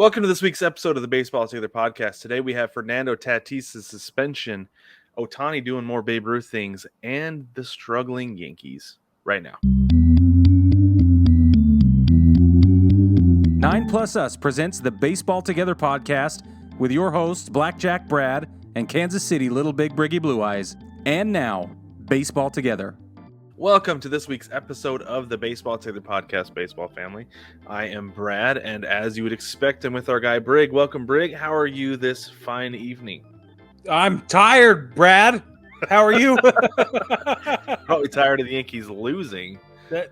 Welcome to this week's episode of the Baseball Together podcast. Today we have Fernando Tatis' suspension, Ohtani doing more Babe Ruth things, and the struggling Yankees right now. 9 Plus Us presents the Baseball Together podcast with your hosts, Blackjack Brad and Kansas City Little Big Briggy Blue Eyes. And now, Baseball Together. Welcome to this week's episode of the Baseball Together podcast, baseball family. I am Brad, and as you would expect, I'm with our guy Brig. Welcome, Brig. How are you this fine evening? I'm tired, Brad. How are you? Probably tired of the Yankees losing. That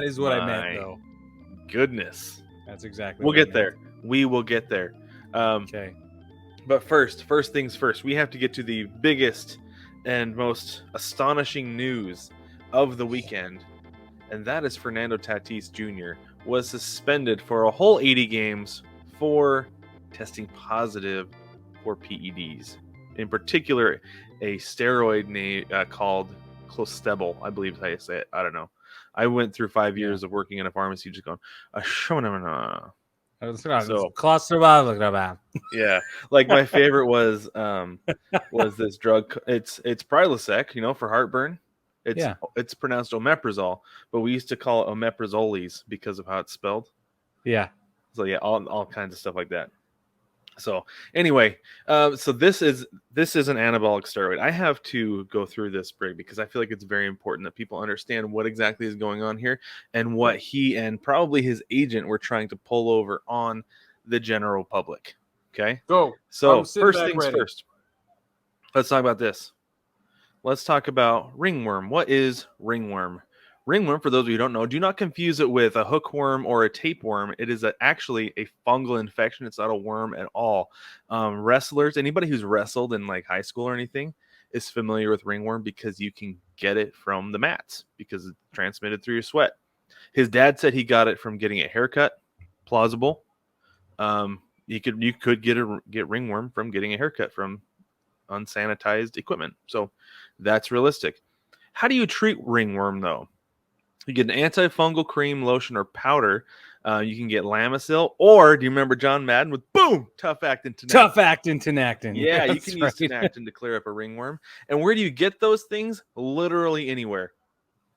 is what I meant, though. Goodness. That's exactly We'll what get there. We will get there. Okay. But first things first, we have to get to the biggest and most astonishing news of the weekend, and that is Fernando Tatis Jr. was suspended for a whole 80 games for testing positive for PEDs. In particular, a steroid called Clostebol, I believe is how you say it. I don't know. I went through 5 years of working in a pharmacy just going, yeah, like my favorite was this drug. It's Prilosec, for heartburn. It's pronounced omeprazole, but we used to call it omeprazoles because of how it's spelled. Yeah. So yeah, all kinds of stuff like that. So anyway, so this is an anabolic steroid. I have to go through this, Brig, because I feel like it's very important that people understand what exactly is going on here and what he and probably his agent were trying to pull over on the general public. Okay? Go. So first things first. Let's talk about this. Let's talk about ringworm. What is ringworm? Ringworm, for those of you who don't know, do not confuse it with a hookworm or a tapeworm. It is actually a fungal infection. It's not a worm at all. Wrestlers, anybody who's wrestled in like high school or anything is familiar with ringworm because you can get it from the mats because it's transmitted through your sweat. His dad said he got it from getting a haircut. Plausible. You could get ringworm from getting a haircut from unsanitized equipment. So that's realistic. How do you treat ringworm though? You get an antifungal cream, lotion, or powder. You can get Lamisil, or do you remember John Madden with boom, tough actin tinactin? Tough actin tinactin. Yeah, you can use tinactin to clear up a ringworm. And where do you get those things? Literally anywhere.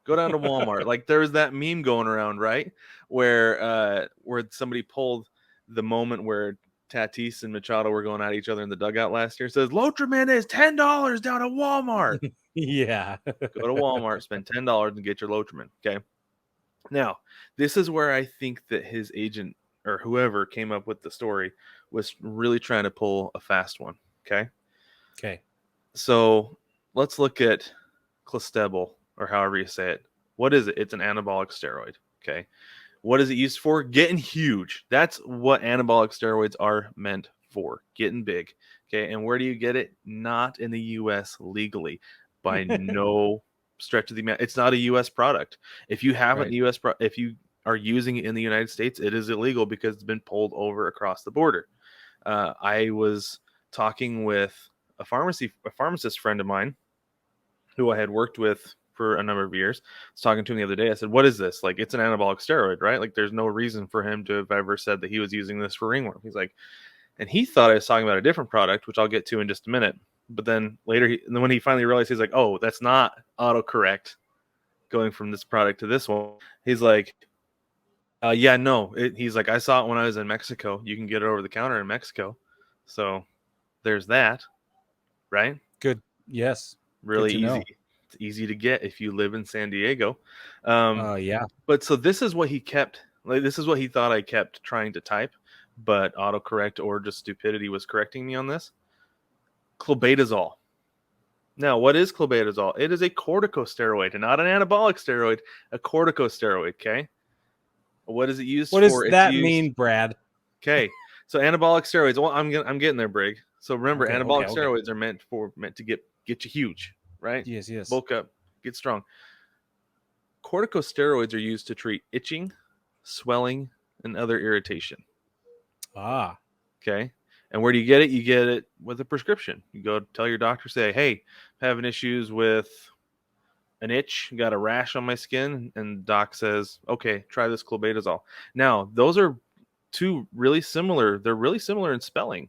Go down to Walmart. Like there was that meme going around, right? Where somebody pulled the moment where Tatis and Machado were going at each other in the dugout last year. It says Lotrimin is $10 down at Walmart. Yeah. Go to Walmart, spend $10 and get your Lotrimin. Okay. Now, this is where I think that his agent or whoever came up with the story was really trying to pull a fast one. Okay. Okay. So let's look at Clostebol, or however you say it. What is it? It's an anabolic steroid. Okay. What is it used for? Getting huge. That's what anabolic steroids are meant for. Getting big. Okay. And where do you get it? Not in the U.S. legally. By no stretch of the imagination. It's not a U.S. product. If you have a U.S. if you are using it in the United States, it is illegal because it's been pulled over across the border. I was talking with a pharmacist friend of mine who I had worked with for a number of years. I was talking to him the other day. I said, what is this? Like, it's an anabolic steroid, right? Like, there's no reason for him to have ever said that he was using this for ringworm. He's like, and he thought I was talking about a different product, which I'll get to in just a minute. But then later, when he finally realized, he's like, oh, that's not autocorrect going from this product to this one. He's like, yeah, no. He's like, I saw it when I was in Mexico. You can get it over the counter in Mexico. So there's that, right? Good. Yes. Really easy. Know. It's easy to get if you live in San Diego. Yeah. But so this is what he kept. Like, this is what he thought I kept trying to type, but autocorrect or just stupidity was correcting me on this. Clobetasol. Now, what is clobetasol? It is a corticosteroid, and not an anabolic steroid, a corticosteroid, okay? What is it used for? What does that mean, Brad? Okay, so anabolic steroids. Well, I'm getting there, Brig. So remember, anabolic steroids are meant to get you huge, right? Yes. Bulk up, get strong. Corticosteroids are used to treat itching, swelling, and other irritation. Ah. Okay. And where do you get it? You get it with a prescription. You go tell your doctor, say, hey, I'm having issues with an itch, got a rash on my skin. And doc says, okay, try this clobetasol. Now, those are two really similar. They're really similar in spelling,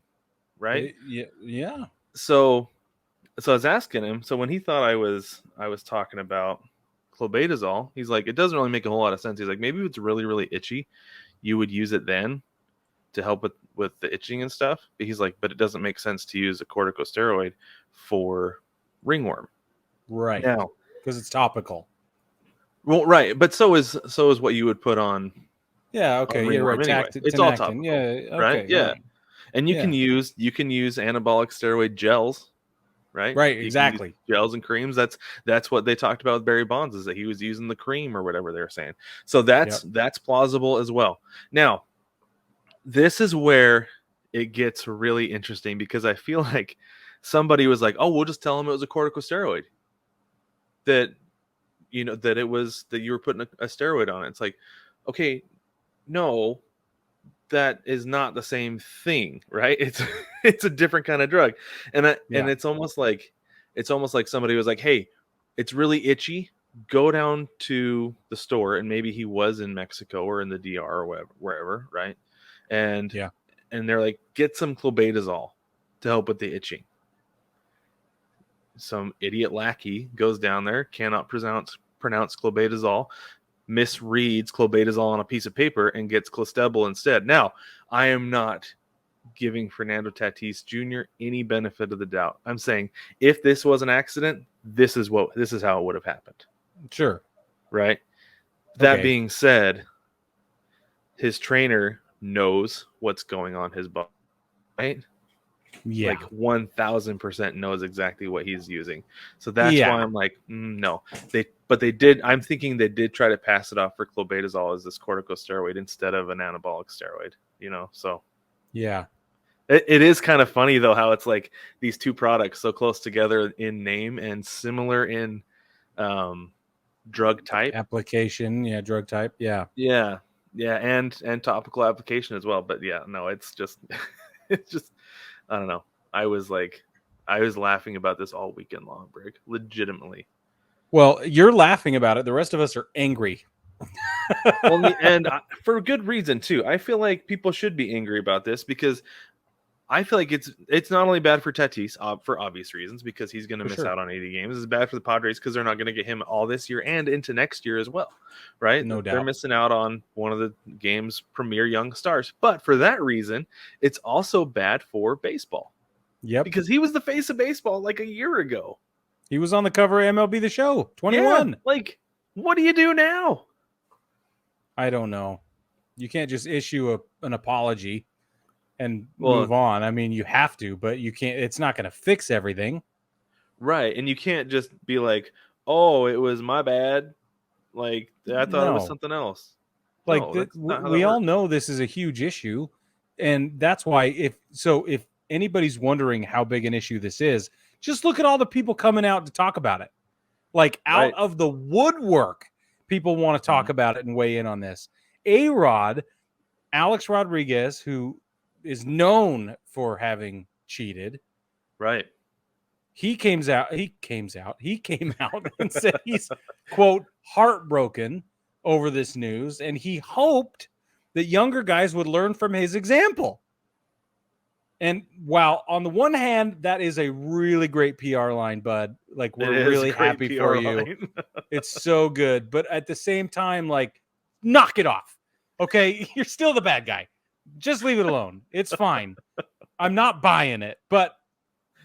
right? Yeah. So I was asking him. So when he thought I was talking about clobetasol, he's like, it doesn't really make a whole lot of sense. He's like, maybe if it's really, really itchy, you would use it then to help with the itching and stuff. But he's like, but it doesn't make sense to use a corticosteroid for ringworm. Right. Now, because it's topical. Well, right, but so is what you would put on. Yeah. Okay. Yeah. Right. Anyway. It's all topical. Yeah. Okay, right. Yeah. Right. And you can use anabolic steroid gels. Right. Right. Exactly. Gels and creams. That's what they talked about with Barry Bonds, is that he was using the cream or whatever they were saying. So that's plausible as well. Now, this is where it gets really interesting, because I feel like somebody was like, "Oh, we'll just tell him it was a corticosteroid." That it was that you were putting a steroid on it. It's like, okay, no, that is not the same thing, right? It's a different kind of drug, and it's almost like somebody was like, hey, it's really itchy. Go down to the store, and maybe he was in Mexico or in the DR or wherever, right? And they're like, get some clobetasol to help with the itching. Some idiot lackey goes down there, cannot pronounce clobetasol, misreads clobetasol on a piece of paper, and gets clostebol instead. Now, I am not giving Fernando Tatis Jr. any benefit of the doubt. I'm saying, if this was an accident, this is how it would have happened. Sure. Right? That being said, his trainer knows what's going on his body, right? Yeah. Like 1000% knows exactly what he's using. So that's why I'm like, no. They did. I'm thinking they did try to pass it off for clobetasol as this corticosteroid instead of an anabolic steroid, so. Yeah. It is kind of funny, though, how it's like these two products so close together in name and similar in drug type. Application. Yeah. Drug type. Yeah. Yeah. Yeah. And topical application as well. But no, it's just, I don't know. I was laughing about this all weekend long, Brig. Legitimately. Well, you're laughing about it. The rest of us are angry. And for good reason, too. I feel like people should be angry about this, because I feel like it's not only bad for Tatis for obvious reasons, because he's going to miss out on 80 games. It's bad for the Padres because they're not going to get him all this year and into next year as well, right? No doubt. They're missing out on one of the game's premier young stars. But for that reason, it's also bad for baseball. Yep. Because he was the face of baseball like a year ago. He was on the cover of MLB The Show 21. Yeah, like, what do you do now? I don't know. You can't just issue an apology and move on. I mean, you have to, but you can't. It's not going to fix everything. Right. And you can't just be like, oh, it was my bad. Like, I thought it was something else. Like, we all know this is a huge issue. And that's why if anybody's wondering how big an issue this is, just look at all the people coming out to talk about it. Like, out of the woodwork, people want to talk about it and weigh in on this. A-Rod, Alex Rodriguez, who is known for having cheated. Right. He came out and said he's, quote, heartbroken over this news, and he hoped that younger guys would learn from his example. And while on the one hand, that is a really great PR line, bud. Like, we're really happy PR for you. It's so good. But at the same time, like, knock it off. Okay? You're still the bad guy. Just leave it alone. It's fine. I'm not buying it. But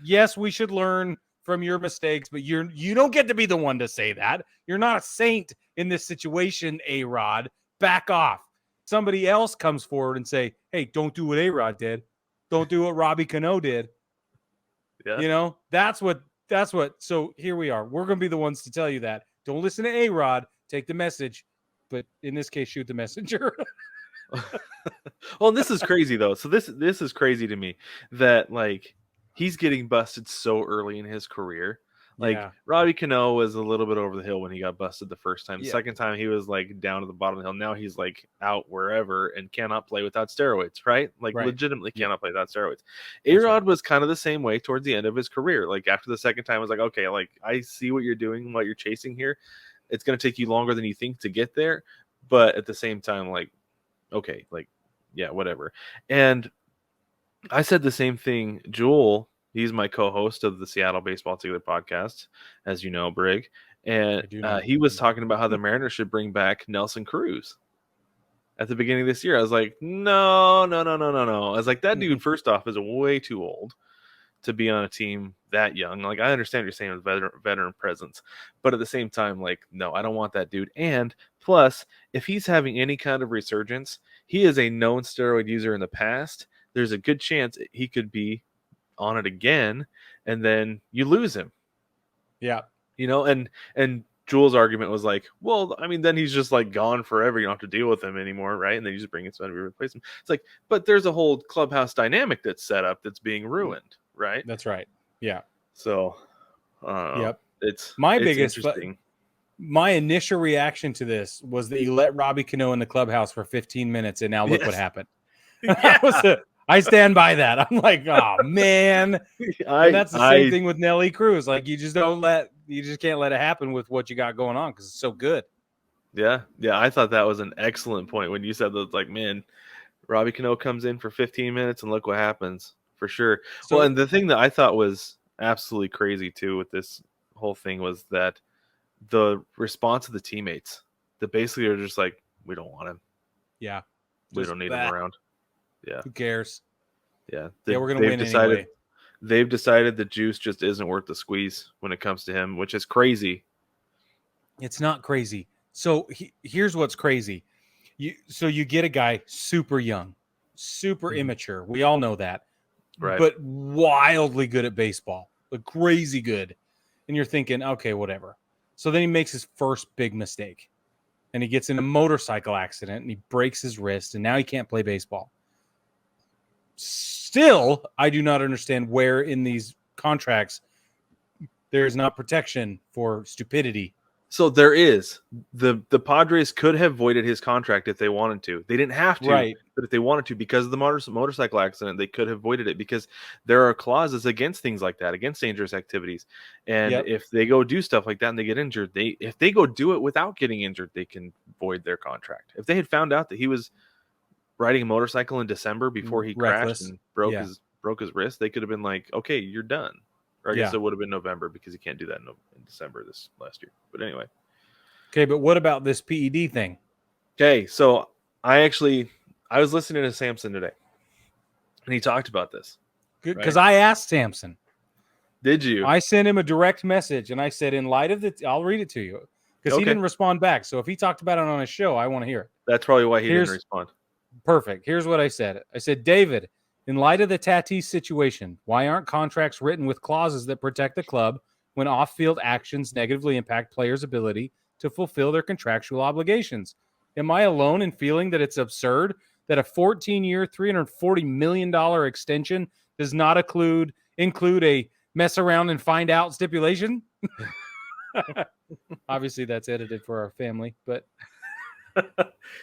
yes, we should learn from your mistakes, but you don't get to be the one to say that. You're not a saint in this situation, A-Rod. Back off. Somebody else comes forward and say, hey, don't do what A-Rod did. Don't do what Robbie Cano did. Yeah. That's what. So here we are. We're going to be the ones to tell you that. Don't listen to A-Rod. Take the message. But in this case, shoot the messenger. Well, this is crazy, though. So this is crazy to me that, like, he's getting busted so early in his career. Like, Robbie Cano was a little bit over the hill when he got busted the first time. The second time, he was, like, down to the bottom of the hill. Now he's, like, out wherever and cannot play without steroids, right? Like, legitimately cannot play without steroids. A-Rod was kind of the same way towards the end of his career. Like, after the second time, I was like, okay, like, I see what you're doing, what you're chasing here. It's going to take you longer than you think to get there. But at the same time, like, okay, like, yeah, whatever. And I said the same thing. Joel, he's my co-host of the Seattle Baseball Together podcast, as you know, Brig. And he was talking about how the Mariners should bring back Nelson Cruz at the beginning of this year. I was like, no. I was like, that dude, first off, is way too old to be on a team that young. Like, I understand what you're saying with veteran presence, but at the same time, like, no, I don't want that dude. And plus, if he's having any kind of resurgence, he is a known steroid user in the past. There's a good chance he could be on it again, and then you lose him. Yeah. And Jules' argument was like, well, I mean, then he's just like gone forever. You don't have to deal with him anymore, right? And then you just bring in somebody to replace him. It's like, but there's a whole clubhouse dynamic that's set up that's being ruined, right? That's right. Yeah. So, yep. It's biggest interesting. My initial reaction to this was that you let Robbie Cano in the clubhouse for 15 minutes, and now look what happened. I stand by that. I'm like, oh man. And that's the same thing with Nelly Cruz. Like, you just can't let it happen with what you got going on because it's so good. Yeah. I thought that was an excellent point when you said that. Like, man, Robbie Cano comes in for 15 minutes and look what happens, for sure. So, well, and the thing that I thought was absolutely crazy too with this whole thing was that the response of the teammates, that basically are just like, we don't want him. Yeah. We don't need him around. Yeah. Who cares? Yeah. We're going to win anyway. They've decided the juice just isn't worth the squeeze when it comes to him, which is crazy. It's not crazy. So here's what's crazy. You get a guy super young, super immature. We all know that. Right. But wildly good at baseball. Like crazy good. And you're thinking, okay, whatever. So then he makes his first big mistake. And he gets in a motorcycle accident and he breaks his wrist and now he can't play baseball. Still, I do not understand where in these contracts there is not protection for stupidity. So there is. The Padres could have voided his contract if they wanted to. They didn't have to, right. But if they wanted to, because of the motorcycle accident, they could have voided it because there are clauses against things like that, against dangerous activities. And if they go do stuff like that and they get injured, if they go do it without getting injured, they can void their contract. If they had found out that he was riding a motorcycle in December before he crashed and broke his wrist, they could have been like, okay, you're done. Or I guess it would have been November because you can't do that in December this last year. But anyway. Okay, but what about this PED thing? Okay, so I was listening to Samson today, and he talked about this. Good, because I asked Samson. Did you? I sent him a direct message, and I said, in light of I'll read it to you, because he didn't respond back. So if he talked about it on his show, I want to hear it. That's probably why he didn't respond. Perfect. Here's what I said. I said, David, in light of the Tatis situation, why aren't contracts written with clauses that protect the club when off-field actions negatively impact players' ability to fulfill their contractual obligations? Am I alone in feeling that it's absurd that a 14-year, $340 million extension does not include a mess around and find out stipulation? Obviously, that's edited for our family, but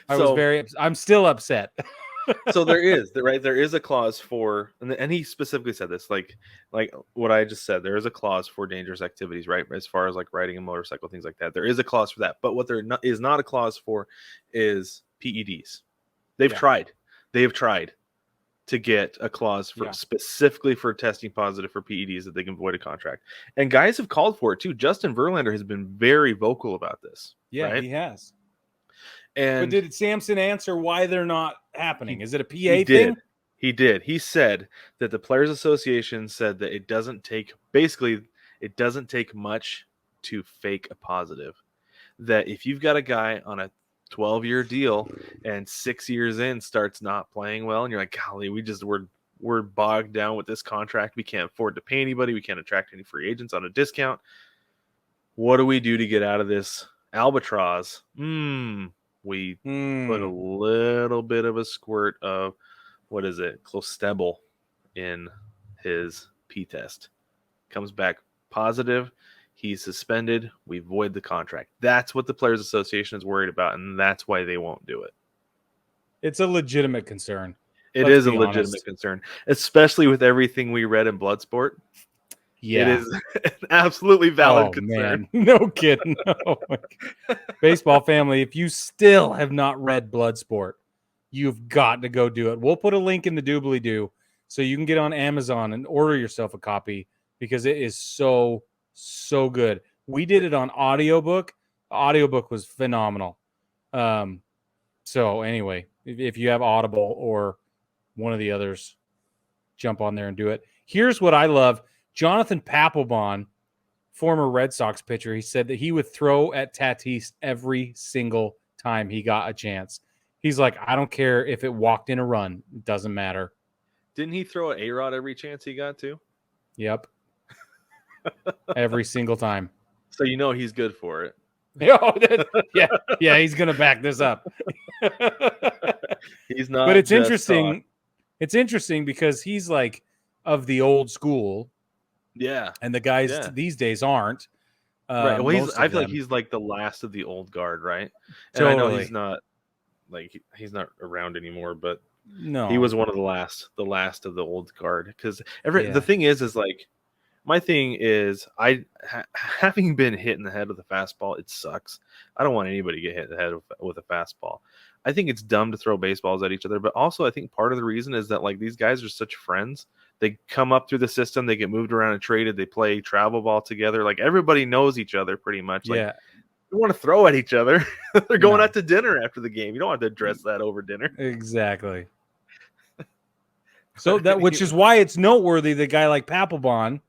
I'm still upset. So there is a clause for, and he specifically said this, like what I just said, there is a clause for dangerous activities, right? As far as like riding a motorcycle, things like that, there is a clause for that. But what there is not a clause for is PEDs. They have tried to get a clause for specifically for testing positive for PEDs that they can void a contract. And guys have called for it too. Justin Verlander has been very vocal about this. Yeah, right? He has. But did Samson answer why they're not happening? Is it a PA thing? He did. He said that the Players Association said that it doesn't take much to fake a positive. That if you've got a guy on a 12-year deal and 6 years in starts not playing well, and you're like, golly, we're bogged down with this contract. We can't afford to pay anybody. We can't attract any free agents on a discount. What do we do to get out of this albatross? We put a little bit of a squirt of, what is it, Clostebol in his P-test. Comes back positive. He's suspended. We void the contract. That's what the Players Association is worried about, and that's why they won't do it. It's a legitimate concern. It is a legitimate concern, especially with everything we read in Bloodsport. Yeah. It is an absolutely valid concern. Man. No kidding. Oh, baseball family, if you still have not read Bloodsport, you've got to go do it. We'll put a link in the doobly-doo so you can get on Amazon and order yourself a copy because it is so good. We did it on audiobook. The audiobook was phenomenal. So anyway, if you have Audible or one of the others, jump on there and do it. Here's what I love. Jonathan Papelbon, former Red Sox pitcher, he said that he would throw at Tatis every single time he got a chance. He's like, I don't care if it walked in a run. It doesn't matter. Didn't he throw an A-Rod every chance he got to? Yep. Every single time. So you know he's good for it. Yeah, he's going to back this up. He's not. But it's interesting. Talk. It's interesting because he's like of the old school. Yeah. And the guys these days aren't. Right. Well, I feel like he's like the last of the old guard, right? And totally. I know he's not like he's not around anymore, but no, he was one of the last of the old guard. Because the thing is like my thing is having been hit in the head with a fastball, it sucks. I don't want anybody to get hit in the head with a fastball. I think it's dumb to throw baseballs at each other, but also I think part of the reason is that like these guys are such friends. They come up through the system, they get moved around and traded, they play travel ball together. Like everybody knows each other pretty much. Like, you want to throw at each other. They're going out to dinner after the game. You don't have to address that over dinner. Exactly. So which is why it's noteworthy that a guy like Papelbon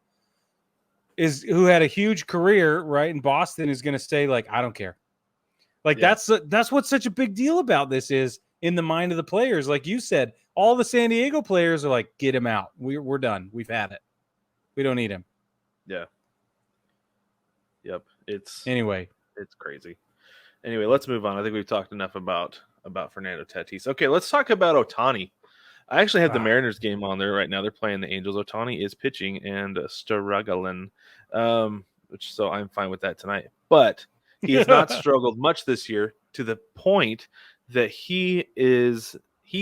who had a huge career right in Boston is going to say like, I don't care. Like that's what's such a big deal about this is in the mind of the players. Like you said, all the San Diego players are like, get him out. We're done. We've had it. We don't need him. Yeah. Yep. It's crazy. Anyway, let's move on. I think we've talked enough about Fernando Tatis. Okay, let's talk about Ohtani. I actually have the Mariners game on there right now. They're playing the Angels. Ohtani is pitching and struggling, so I'm fine with that tonight. But he has not struggled much this year to the point that he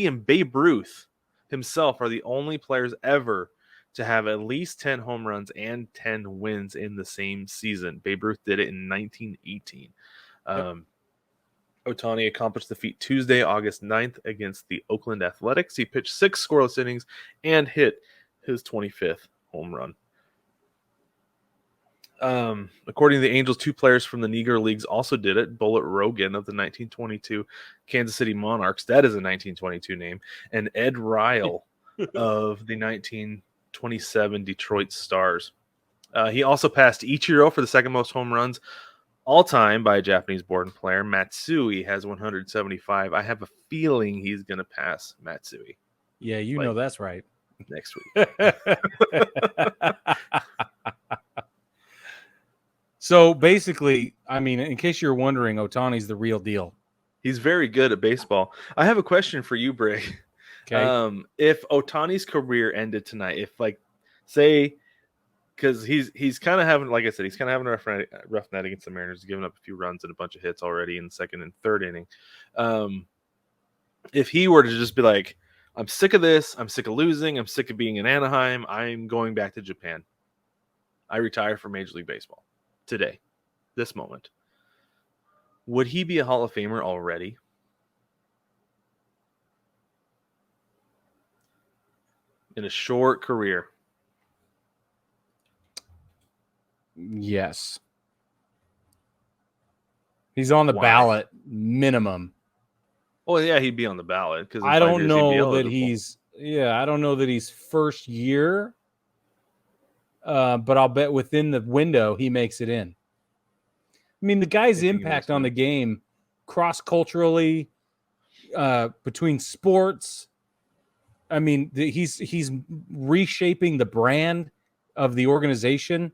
and Babe Ruth himself are the only players ever to have at least 10 home runs and 10 wins in the same season. Babe Ruth did it in 1918. Ohtani accomplished the feat Tuesday, August 9th against the Oakland Athletics. He pitched 6 scoreless innings and hit his 25th home run. According to the Angels, 2 players from the Negro Leagues also did it. Bullet Rogan of the 1922 Kansas City Monarchs, that is a 1922 name, and Ed Ryle of the 1927 Detroit Stars. He also passed Ichiro for the second most home runs all time by a Japanese-born player. Matsui has 175. I have a feeling he's going to pass Matsui. Yeah, you know that's right. Next week. So basically, I mean, in case you're wondering, Ohtani's the real deal. He's very good at baseball. I have a question for you, Brig. Okay. If Ohtani's career ended tonight, if like say, because he's kind of having, like I said, he's kind of having a rough night against the Mariners. He's given up a few runs and a bunch of hits already in the second and third inning. If he were to just be like, I'm sick of this, I'm sick of losing, I'm sick of being in Anaheim, I'm going back to Japan. I retire from Major League Baseball today, this moment. Would he be a Hall of Famer already? In a short career? Yes. He's on the ballot minimum. Oh yeah, he'd be on the ballot because I don't know that I don't know that he's first year. But I'll bet within the window he makes it in. I mean, the guy's impact on the game cross-culturally, between sports. I mean, he's reshaping the brand of the organization.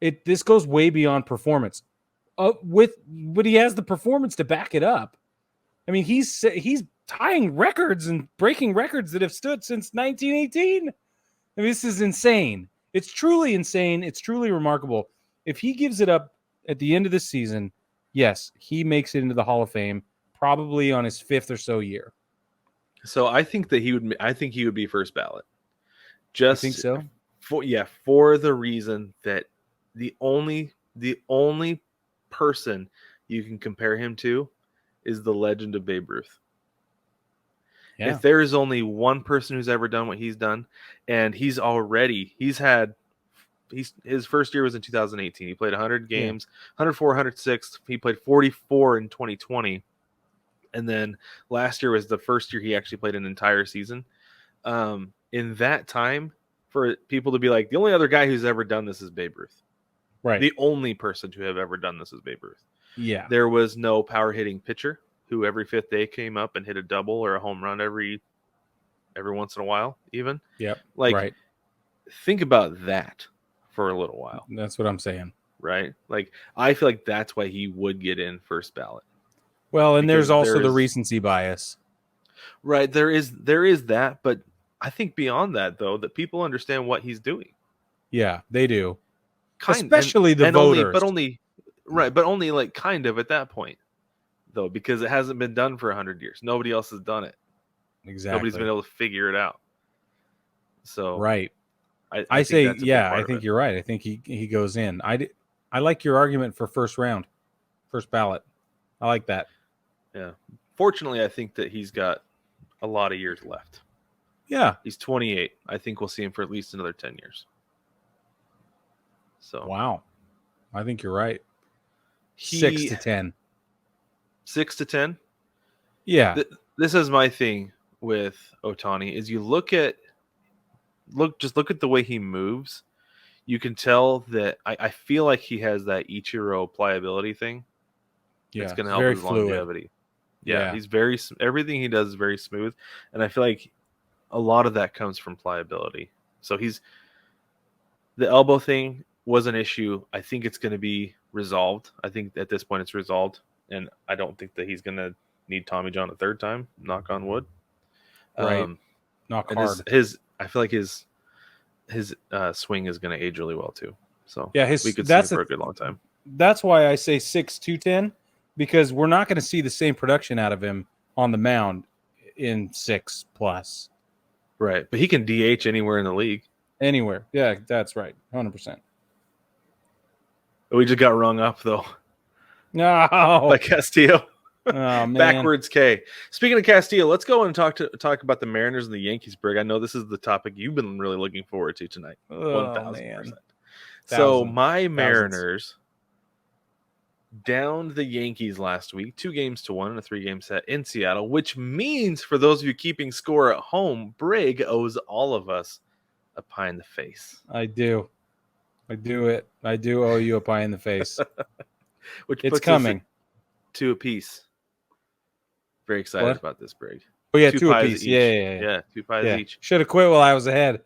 This goes way beyond performance. But he has the performance to back it up. I mean, he's tying records and breaking records that have stood since 1918. I mean, this is insane. It's truly insane. It's truly remarkable. If he gives it up at the end of the season, yes, he makes it into the Hall of Fame, probably on his 5th or so year. So I think that he would be first ballot. Just you think so? For the reason that the only person you can compare him to is the legend of Babe Ruth. Yeah. If there is only one person who's ever done what he's done, and his first year was in 2018. He played 100 games, 104, 106. He played 44 in 2020. And then last year was the first year he actually played an entire season. In that time, for people to be like, the only other guy who's ever done this is Babe Ruth. Right. The only person to have ever done this is Babe Ruth. Yeah. There was no power hitting pitcher who every fifth day came up and hit a double or a home run every once in a while, even. Yep. Like, right. think about that for a little while. That's what I'm saying. Right? Like, I feel like that's why he would get in first ballot. Well, and Because there's also the there's- recency bias. Right. There is that, but I think beyond that, though, that people understand what he's doing. Yeah, they do. Kind- Especially the voters. But only like kind of at that point, though, because it hasn't been done for 100 years. Nobody else has done it. Exactly. Nobody's been able to figure it out. So Right. I say, think that's a big yeah, part I of think it. you're right. I think he goes in. I like your argument for first round, first ballot. I like that. Yeah. Fortunately, I think that he's got a lot of years left. Yeah. He's 28. I think we'll see him for at least another 10 years. So Wow. I think you're right. he, 6 to 10. 6 to 10. Yeah. This is my thing with Ohtani is you look at the way he moves. You can tell that I feel like he has that Ichiro pliability thing. Yeah. It's going to It's help very his fluid. longevity. Yeah, Yeah. he's everything he does is very smooth, and I feel like a lot of that comes from pliability. So the elbow thing was an issue. I think it's going to be resolved. I think at this point it's resolved, and I don't think that he's going to need Tommy John a third time. Knock on wood. Right. Knock And hard. I feel like his swing is going to age really well too. So Yeah, we could see him for a good long time. That's why I say 6 to 10, because we're not going to see the same production out of him on the mound in 6+. Right, but he can DH anywhere in the league. Anywhere. Yeah, that's right. 100%. We just got rung up though No. by Castillo. Oh, man. Backwards K. Speaking of Castillo, let's go and talk about the Mariners and the Yankees, Brig. I know this is the topic you've been really looking forward to tonight. Oh, 1,000%. man. So Thousands. my Mariners downed the Yankees last week, 2-1 in a 3-game set in Seattle, which means for those of you keeping score at home, Brig owes all of us a pie in the face. I do. I do owe you a pie in the face. Which It's puts coming. us at 2 apiece. Very excited What? about this, Brig. Oh, yeah, 2 2 pies apiece. each. Yeah. 2 pies each. Should have quit while I was ahead.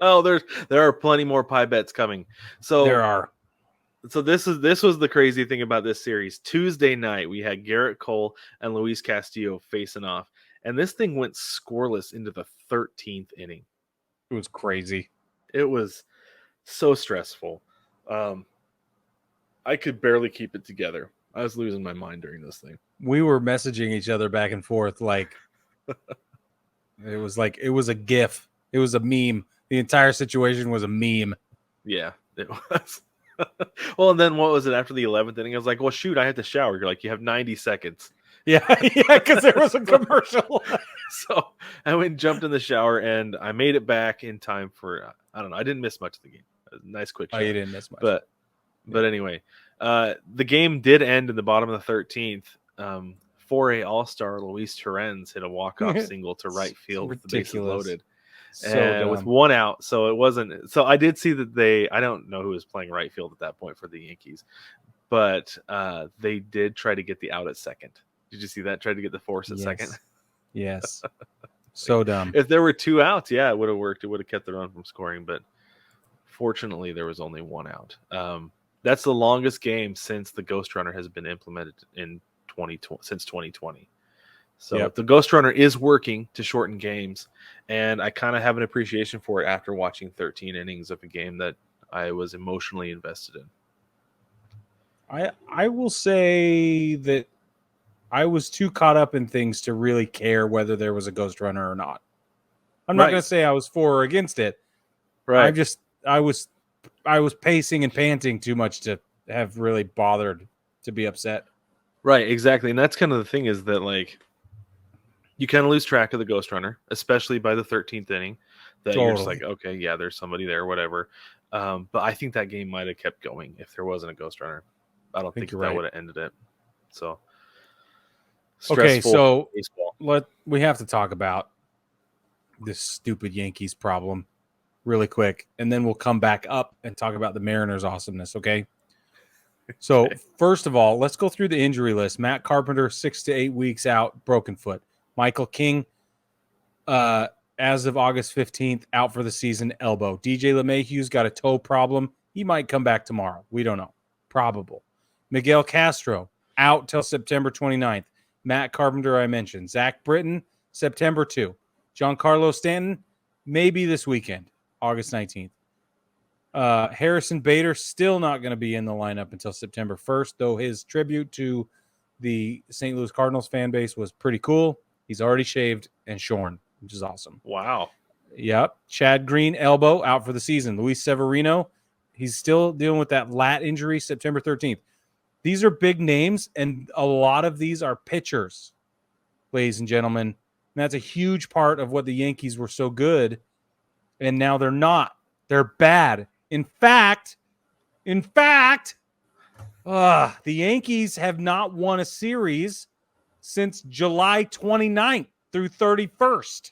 Oh, there are plenty more pie bets coming. So There are. So this was the crazy thing about this series. Tuesday night we had Garrett Cole and Luis Castillo facing off, and this thing went scoreless into the 13th inning. It was crazy. It was so stressful. I could barely keep it together. I was losing my mind during this thing. We were messaging each other back and forth like it was a GIF. It was a meme. The entire situation was a meme. Yeah, it was. Well, and then what was it after the 11th inning? I was like, well, shoot, I have to shower. You're like, you have 90 seconds. Yeah, because there was a commercial. So I went and jumped in the shower, and I made it back in time for, I don't know, I didn't miss much of the game. A nice quick Oh, shower. you didn't miss much. But anyway, the game did end in the bottom of the 13th. For a all-star, Luis Torrens hit a walk-off single to right field with the bases Ridiculous. loaded. So And with dumb. 1 out, so it wasn't. So I did see that I don't know who was playing right field at that point for the Yankees, but they did try to get the out at second. Did you see that? Tried to get the force at second. Yes. So dumb. If there were 2 outs, yeah, it would have worked. It would have kept the run from scoring, but fortunately, there was only 1 out. That's the longest game since the Ghost Runner has been implemented in 2020. So Yep. the Ghost Runner is working to shorten games, and I kind of have an appreciation for it after watching 13 innings of a game that I was emotionally invested in. I will say that I was too caught up in things to really care whether there was a Ghost Runner or not. I'm not Right. going to say I was for or against it. Right. I was pacing and panting too much to have really bothered to be upset. Right, exactly. And that's kind of the thing is that, like, you kind of lose track of the ghost runner, especially by the 13th inning. That you're just like, okay, yeah, there's somebody there, whatever. But I think that game might have kept going if there wasn't a ghost runner. I don't think that right. would have ended it. So okay, stressful so baseball. we have to talk about this stupid Yankees problem really quick, and then we'll come back up and talk about the Mariners' awesomeness. Okay. So first of all, let's go through the injury list. Matt Carpenter, 6 to 8 weeks out, broken foot. Michael King, as of August 15th, out for the season, elbow. DJ LeMahieu's got a toe problem. He might come back tomorrow. We don't know. Probable. Miguel Castro, out till September 29th. Matt Carpenter, I mentioned. Zach Britton, September 2. Giancarlo Stanton, maybe this weekend, August 19th. Harrison Bader still not going to be in the lineup until September 1st, though his tribute to the St. Louis Cardinals fan base was pretty cool. He's already shaved and shorn, which is awesome. Wow. Yep. Chad Green, elbow, out for the season. Luis Severino, he's still dealing with that lat injury, September 13th. These are big names, and a lot of these are pitchers, ladies and gentlemen. And that's a huge part of what the Yankees were so good, and now they're not. They're bad. In fact, the Yankees have not won a series since July 29th through 31st.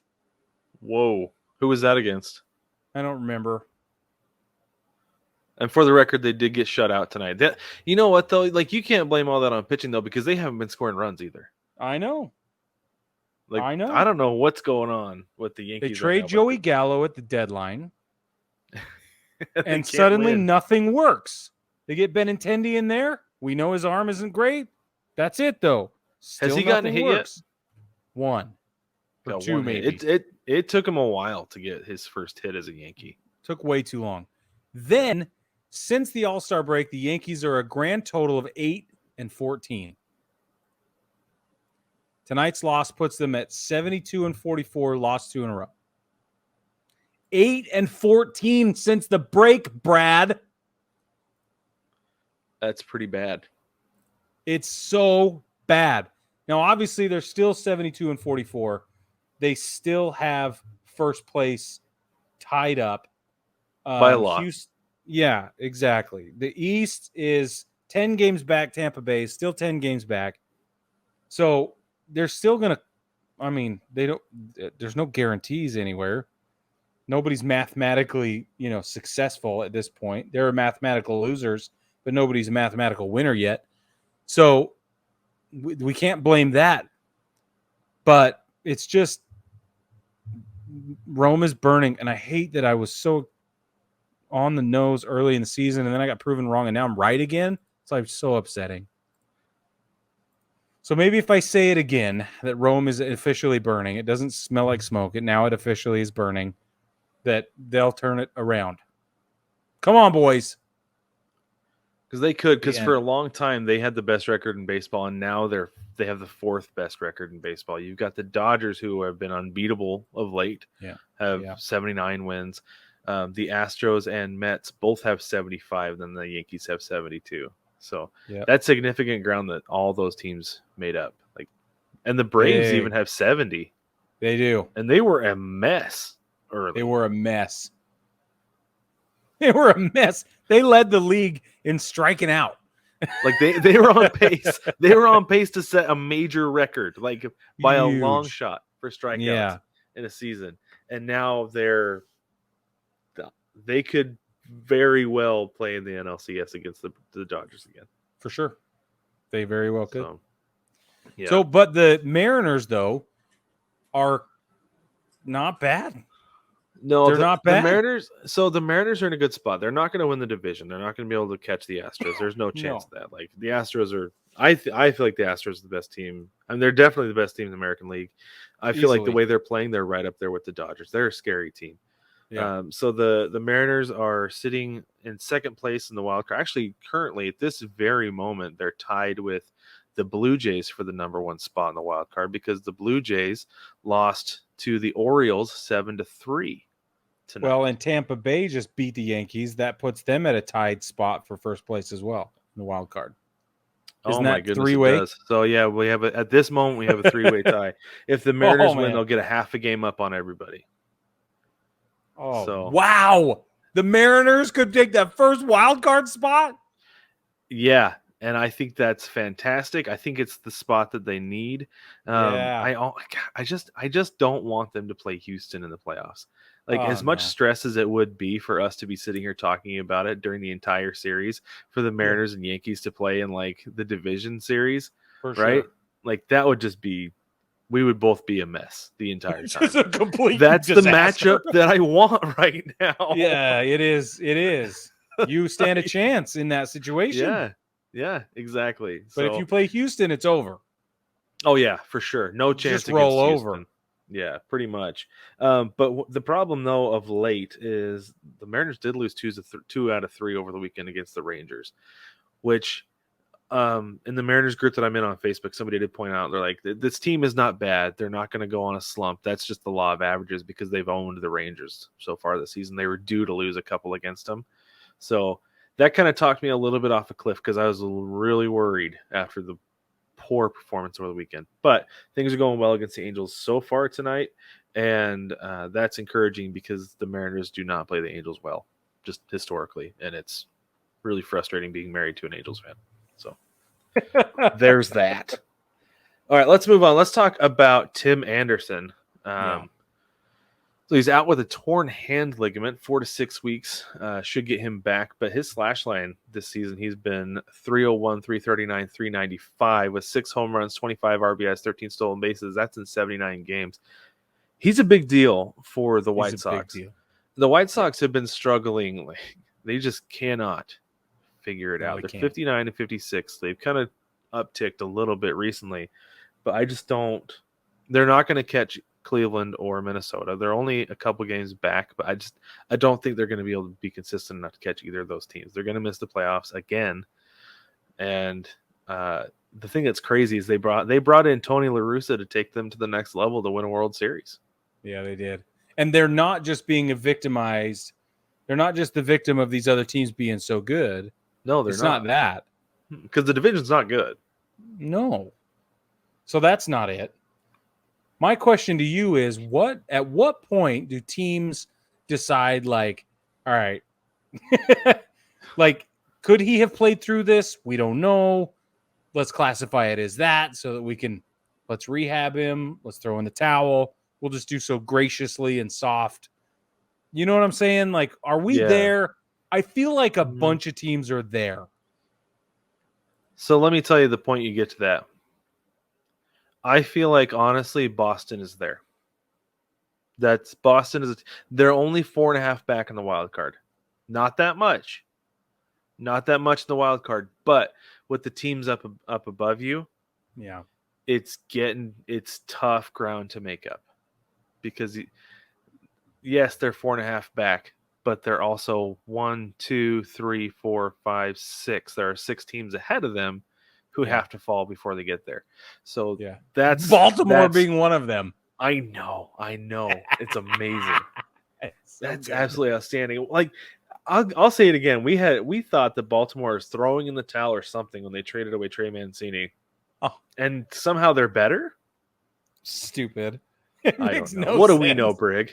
Whoa. Who was that against? I don't remember. And for the record, they did get shut out tonight. You know what, though? Like, you can't blame all that on pitching, though, because they haven't been scoring runs either. I know. Like, I know. I don't know what's going on with the Yankees. They trade Joey Gallo at the deadline. And suddenly win. Nothing works. They get Benintendi in there. We know his arm isn't great. That's it, though. Still has he gotten a hit works. yet? One. Or Got two, one maybe. It took him a while to get his first hit as a Yankee. Took way too long. Then, since the All-Star break, the Yankees are a grand total of 8-14. Tonight's loss puts them at 72-44, lost 2 in a row. 8-14 since the break, Brad. That's pretty bad. It's so bad. Now, obviously, they're still 72-44. They still have first place tied up. By a lot. Yeah, exactly. The East is 10 games back. Tampa Bay is still 10 games back. So they're still going to, there's no guarantees anywhere. Nobody's mathematically, successful at this point. There are mathematical losers, but nobody's a mathematical winner yet. So we can't blame that. But it's just Rome is burning, and I hate that I was so on the nose early in the season, and then I got proven wrong, and now I'm right again. It's like so upsetting. So maybe if I say it again, that Rome is officially burning, it doesn't smell like smoke, and now it officially is burning, that they'll turn it around. Come on, boys. Because for a long time they had the best record in baseball, and now they have the 4th best record in baseball. You've got the Dodgers, who have been unbeatable of late, have 79 wins. The Astros and Mets both have 75, then the Yankees have 72. So that's significant ground that all those teams made up. And the Braves even have 70. They do. And they were a mess early. They were a mess. They led the league in striking out. Like they were on pace. They were on pace to set a major record, by a long shot for strikeouts in a season. And now they could very well play in the NLCS against the Dodgers again. For sure. They very well could. So, but the Mariners, though, are not bad. No, they're not bad. The Mariners are in a good spot. They're not going to win the division. They're not going to be able to catch the Astros. There's no chance of that. The Astros are. I feel like the Astros are the best team. I mean, they're definitely the best team in the American League. I feel like the way they're playing, they're right up there with the Dodgers. They're a scary team. Yeah. So the Mariners are sitting in second place in the wild card. Actually, currently at this very moment, they're tied with the Blue Jays for the number 1 spot in the wild card, because the Blue Jays lost to the Orioles 7-3. Tonight. Well, and Tampa Bay just beat the Yankees. That puts them at a tied spot for first place as well in the wild card. Isn't my that goodness, three-way? it does. So yeah, at this moment we have a 3-way tie. If the Mariners win, man. they'll get a half a game up on everybody. Oh, So wow. The Mariners could take that first wild card spot? yeah, and I think that's fantastic. I think it's the spot that they need. Yeah. I just don't want them to play Houston in the playoffs. Like, Oh, as much no. stress as it would be for us to be sitting here talking about it during the entire series, for the Mariners and Yankees to play in like the division series, For right? sure. Like, that would just be, we would both be a mess the entire time. Just a complete That's disaster. the matchup that I want right now. Yeah, it is. It is. You stand a chance in that situation. Yeah, exactly. But So, if you play Houston, it's over. oh yeah, for sure, no chance Just against roll Houston. over. Yeah, pretty much. But the problem, though, of late is the Mariners did lose 2 out of 3 over the weekend against the Rangers, which in the Mariners group that I'm in on Facebook, somebody did point out, they're like, this team is not bad. They're not going to go on a slump. That's just the law of averages because they've owned the Rangers so far this season. They were due to lose a couple against them. So that kind of talked me a little bit off a cliff because I was really worried after the poor performance over the weekend. But things are going well against the Angels so far tonight, and that's encouraging because the Mariners do not play the Angels well, just historically, and it's really frustrating being married to an Angels fan. So there's that. All right, let's move on. Let's talk about Tim Anderson. So he's out with a torn hand ligament, 4 to 6 weeks. Should get him back. But his slash line this season, he's been 301, 339, 395 with 6 home runs, 25 RBIs, 13 stolen bases. That's in 79 games. He's a big deal for the White Sox. The White Sox have been struggling. They just cannot figure it out. They're 59 and 56. They've kind of upticked a little bit recently. But I just don't. They're not going to catch Cleveland or Minnesota. They're only a couple games back, but I don't think they're going to be able to be consistent enough to catch either of those teams. They're going to miss the playoffs again. And the thing that's crazy is they brought in Tony La Russa to take them to the next level to win a World Series. Yeah, they did. And they're not just being victimized. They're not just the victim of these other teams being so good. No, they're it's not that. Because the division's not good. No. So that's not it. My question to you is, at what point do teams decide, like, all right, like, could he have played through this? We don't know. Let's classify it as that so that let's rehab him. Let's throw in the towel. We'll just do so graciously and soft. You know what I'm saying? Like, are we there? I feel like a bunch of teams are there. So let me tell you the point you get to that. I feel like, honestly, Boston is there. They're only 4.5 back in the wild card. Not that much. Not that much in the wild card. But with the teams up above you, yeah, it's tough ground to make up. Because, yes, they're 4.5 back, but they're also 1, 2, 3, 4, 5, 6. There are 6 teams ahead of them who have to fall before they get there. So that's Baltimore being one of them. I know. It's amazing. That's good. absolutely outstanding. Like, I'll say it again. We thought that Baltimore is throwing in the towel or something when they traded away Trey Mancini. Oh. And somehow they're better? Stupid. I don't know. What do we know, Brig?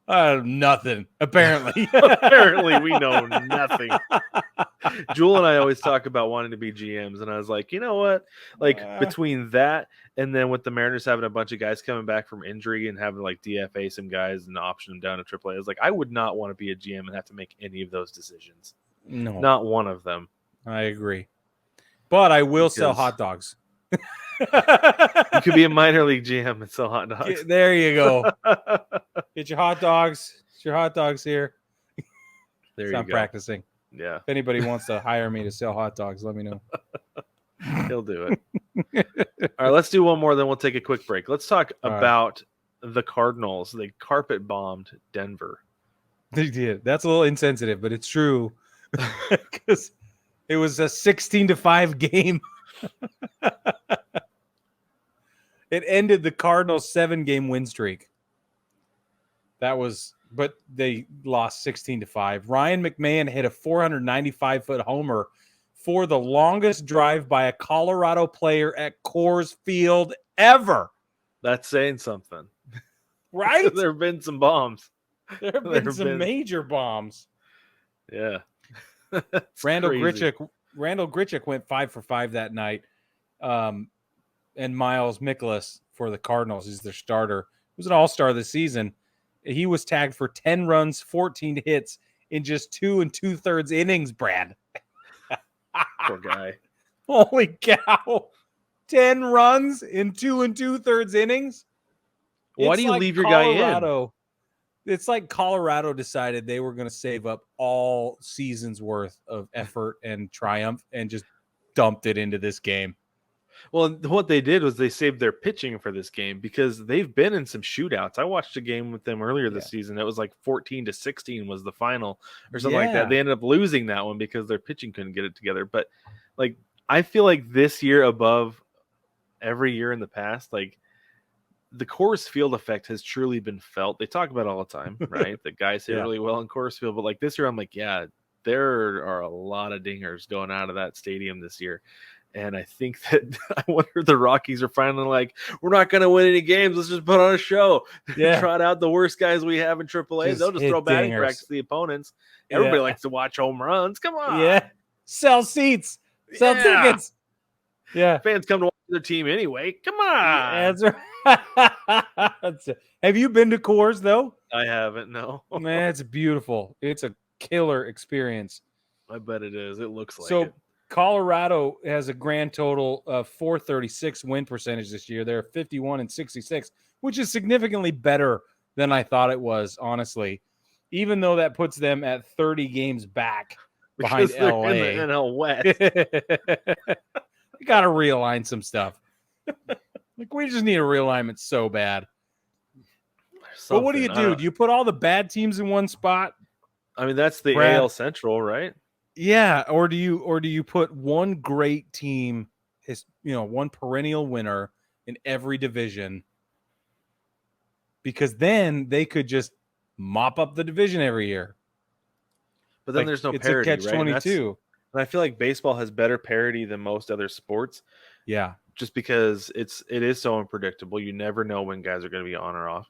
Nothing, apparently. Apparently, we know nothing. Jewel and I always talk about wanting to be GMs, and I was like, you know what? Like, between that and then with the Mariners having a bunch of guys coming back from injury and having like DFA some guys and option them down to AAA, I was like, I would not want to be a GM and have to make any of those decisions. No, not one of them. I agree, but I will sell hot dogs. You could be a minor league GM and sell hot dogs. There you go. Get your hot dogs. Get your hot dogs here. There you go. I'm practicing. Yeah. If anybody wants to hire me to sell hot dogs, let me know. He'll do it. All right, let's do one more, then we'll take a quick break. Let's talk about the Cardinals. They carpet bombed Denver. They did. That's a little insensitive, but it's true. Because it was a 16-5 game. It ended the Cardinals' 7-game win streak. But they lost 16-5. Ryan McMahon hit a 495-foot homer for the longest drive by a Colorado player at Coors Field ever. That's saying something. Right? There have been some bombs. There have been some major bombs. Yeah. Randall Grichuk went 5 for 5 that night. And Miles Mikolas for the Cardinals is their starter. He was an all-star this season. He was tagged for 10 runs, 14 hits in just 2 2/3 innings, Brad. Poor guy. Holy cow. 10 runs in 2 2/3 innings? Why do you leave your guy in? It's like Colorado decided they were going to save up all season's worth of effort and triumph and just dumped it into this game. Well, what they did was they saved their pitching for this game because they've been in some shootouts. I watched a game with them earlier this season. It was like 14-16 was the final or something like that. They ended up losing that one because their pitching couldn't get it together. But like, I feel like this year above every year in the past, like the Coors Field effect has truly been felt. They talk about it all the time, right? The guys hit really well in Coors Field, but like this year, I'm like, yeah, there are a lot of dingers going out of that stadium this year. And I think that I wonder the Rockies are finally like, we're not going to win any games. Let's just put on a show. Yeah. Trot out the worst guys we have in AAA. They'll just throw batting practice to the opponents. Everybody likes to watch home runs. Come on. Yeah. Sell seats. Sell tickets. Yeah. Fans come to watch their team anyway. Come on. That's right. Have you been to Coors, though? I haven't, no. Man, it's beautiful. It's a killer experience. I bet it is. It looks like it. Colorado has a grand total of 436 win percentage this year. They're 51-66, which is significantly better than I thought it was, honestly. Even though that puts them at 30 games back behind LA. In the NL West. We got to realign some stuff. Like, we just need a realignment so bad. But what do you do? Do you put all the bad teams in one spot? I mean, that's the AL Central, right? Yeah, or do you put one great team, one perennial winner in every division? Because then they could just mop up the division every year. But then there's no parity, it's a catch-22. And I feel like baseball has better parity than most other sports. Yeah. Just because it is so unpredictable. You never know when guys are going to be on or off.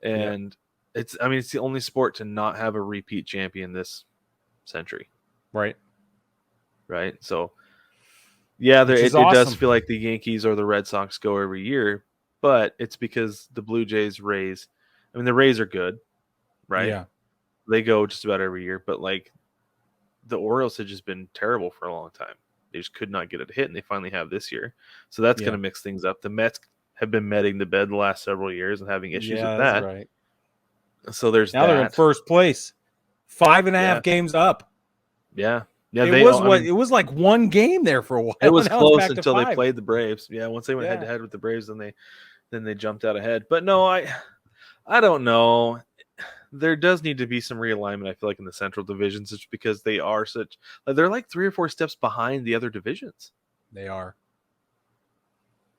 And it's the only sport to not have a repeat champion this century. Right. So, yeah, it does feel like the Yankees or the Red Sox go every year, but it's because the Blue Jays, Rays, the Rays are good, right? Yeah. They go just about every year, but like the Orioles had just been terrible for a long time. They just could not get it hit, and they finally have this year. So that's going to mix things up. The Mets have been metting the bed the last several years and having issues with that. That's right. So there's now they're in first place, 5.5 games up. Yeah. It was like one game there for a while. It was close until they played the Braves. Yeah, once they went head to head with the Braves, then they jumped out ahead. But no, I don't know. There does need to be some realignment, I feel like, in the Central divisions, just because they are they're like 3 or 4 steps behind the other divisions. They are.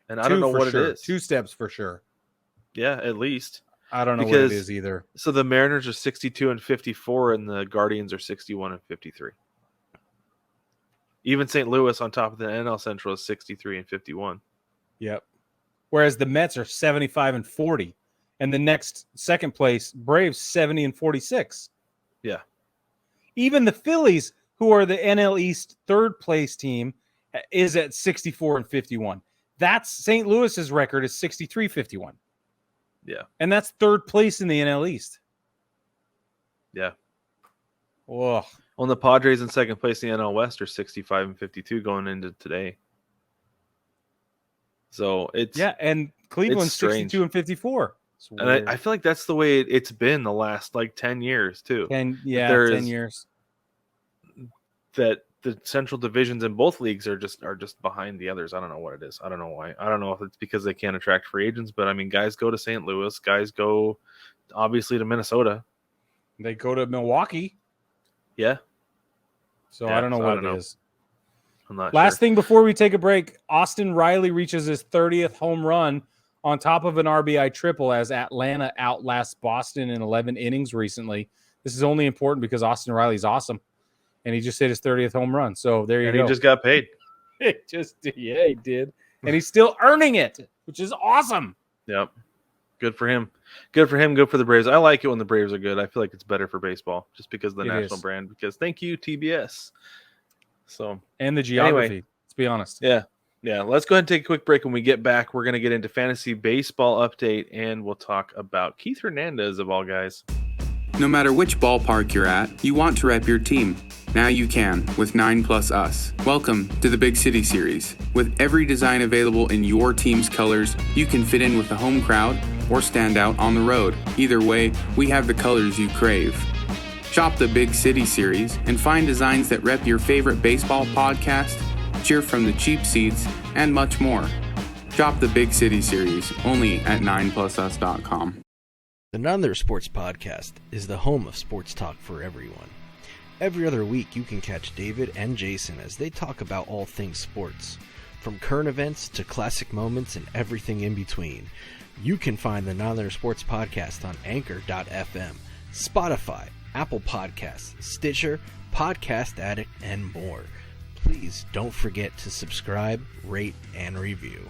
And I don't know what it is. 2 steps for sure. Yeah, at least. I don't know what it is either. So the Mariners are 62-54, and the Guardians are 61-53. Even St. Louis on top of the NL Central is 63-51. Yep. Whereas the Mets are 75-40. And the next second place, Braves, 70-46. Yeah. Even the Phillies, who are the NL East third place team, is at 64-51. That's St. Louis's record is 63-51. Yeah. And that's third place in the NL East. Yeah. Whoa. Well, the Padres in second place in the NL West are 65-52 going into today. So it's and Cleveland's 62-54. And I feel like that's the way it's been the last 10 years too. 10 years. That the central divisions in both leagues are just behind the others. I don't know what it is. I don't know why. I don't know if it's because they can't attract free agents, but guys go to St. Louis, guys go obviously to Minnesota. They go to Milwaukee. Yeah. So I don't know what it is. I'm not Last sure. thing before we take a break, Austin Riley reaches his 30th home run on top of an RBI triple as Atlanta outlasts Boston in 11 innings recently. This is only important because Austin Riley's awesome. and he just hit his 30th home run. So there you And go. he just got paid. Yeah, he did. And he's still earning it, which is awesome. Yep. Good for him. Good for him. Good for the Braves. I like it when the Braves are good. I feel like it's better for baseball just because of the national brand. Because thank you, TBS. So and the geography. Anyway, let's be honest. Yeah. Let's go ahead and take a quick break. When we get back, we're going to get into fantasy baseball update, and we'll talk about Keith Hernandez of all guys. No matter which ballpark you're at, you want to rep your team. Now you can with 9+ Us. Welcome to the Big City Series. With every design available in your team's colors, you can fit in with the home crowd or stand out on the road. Either way, we have the colors you crave. Shop the Big City Series and find designs that rep your favorite baseball podcast, cheer from the cheap seats, and much more. Shop the Big City Series only at 9plusus.com. The Not Another Sports Podcast is the home of sports talk for everyone. Every other week you can catch David and Jason as they talk about all things sports, from current events to classic moments and everything in between. You can find the Not Another Sports Podcast on Anchor.fm, Spotify, Apple Podcasts, Stitcher, Podcast Addict, and more. Please don't forget to subscribe, rate, and review.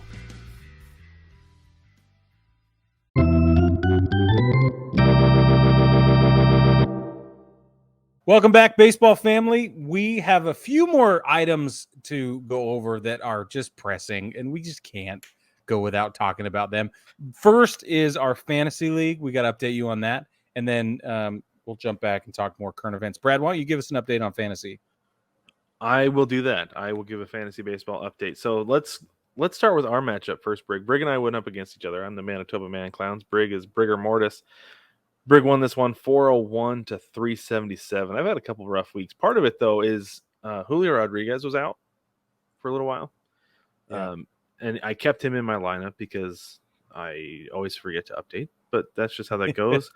Welcome back, baseball family. We have a few more items to go over that are just pressing, and we just can't go without talking about them. First is our fantasy league. We got to update you on that, and then we'll jump back and talk more current events. Brad, why don't you give us an update on fantasy? I will do that. I will give a fantasy baseball update. So let's start with our matchup first, Brig. Brig and I went up against each other. I'm the Manitoba Man Clowns. Brig is Brigger Mortis. Brig won this one 401 to 377. I've had a couple of rough weeks. Part of it, though, is Julio Rodriguez was out for a little while. Yeah. And I kept him in my lineup because I always forget to update. But that's just how that goes.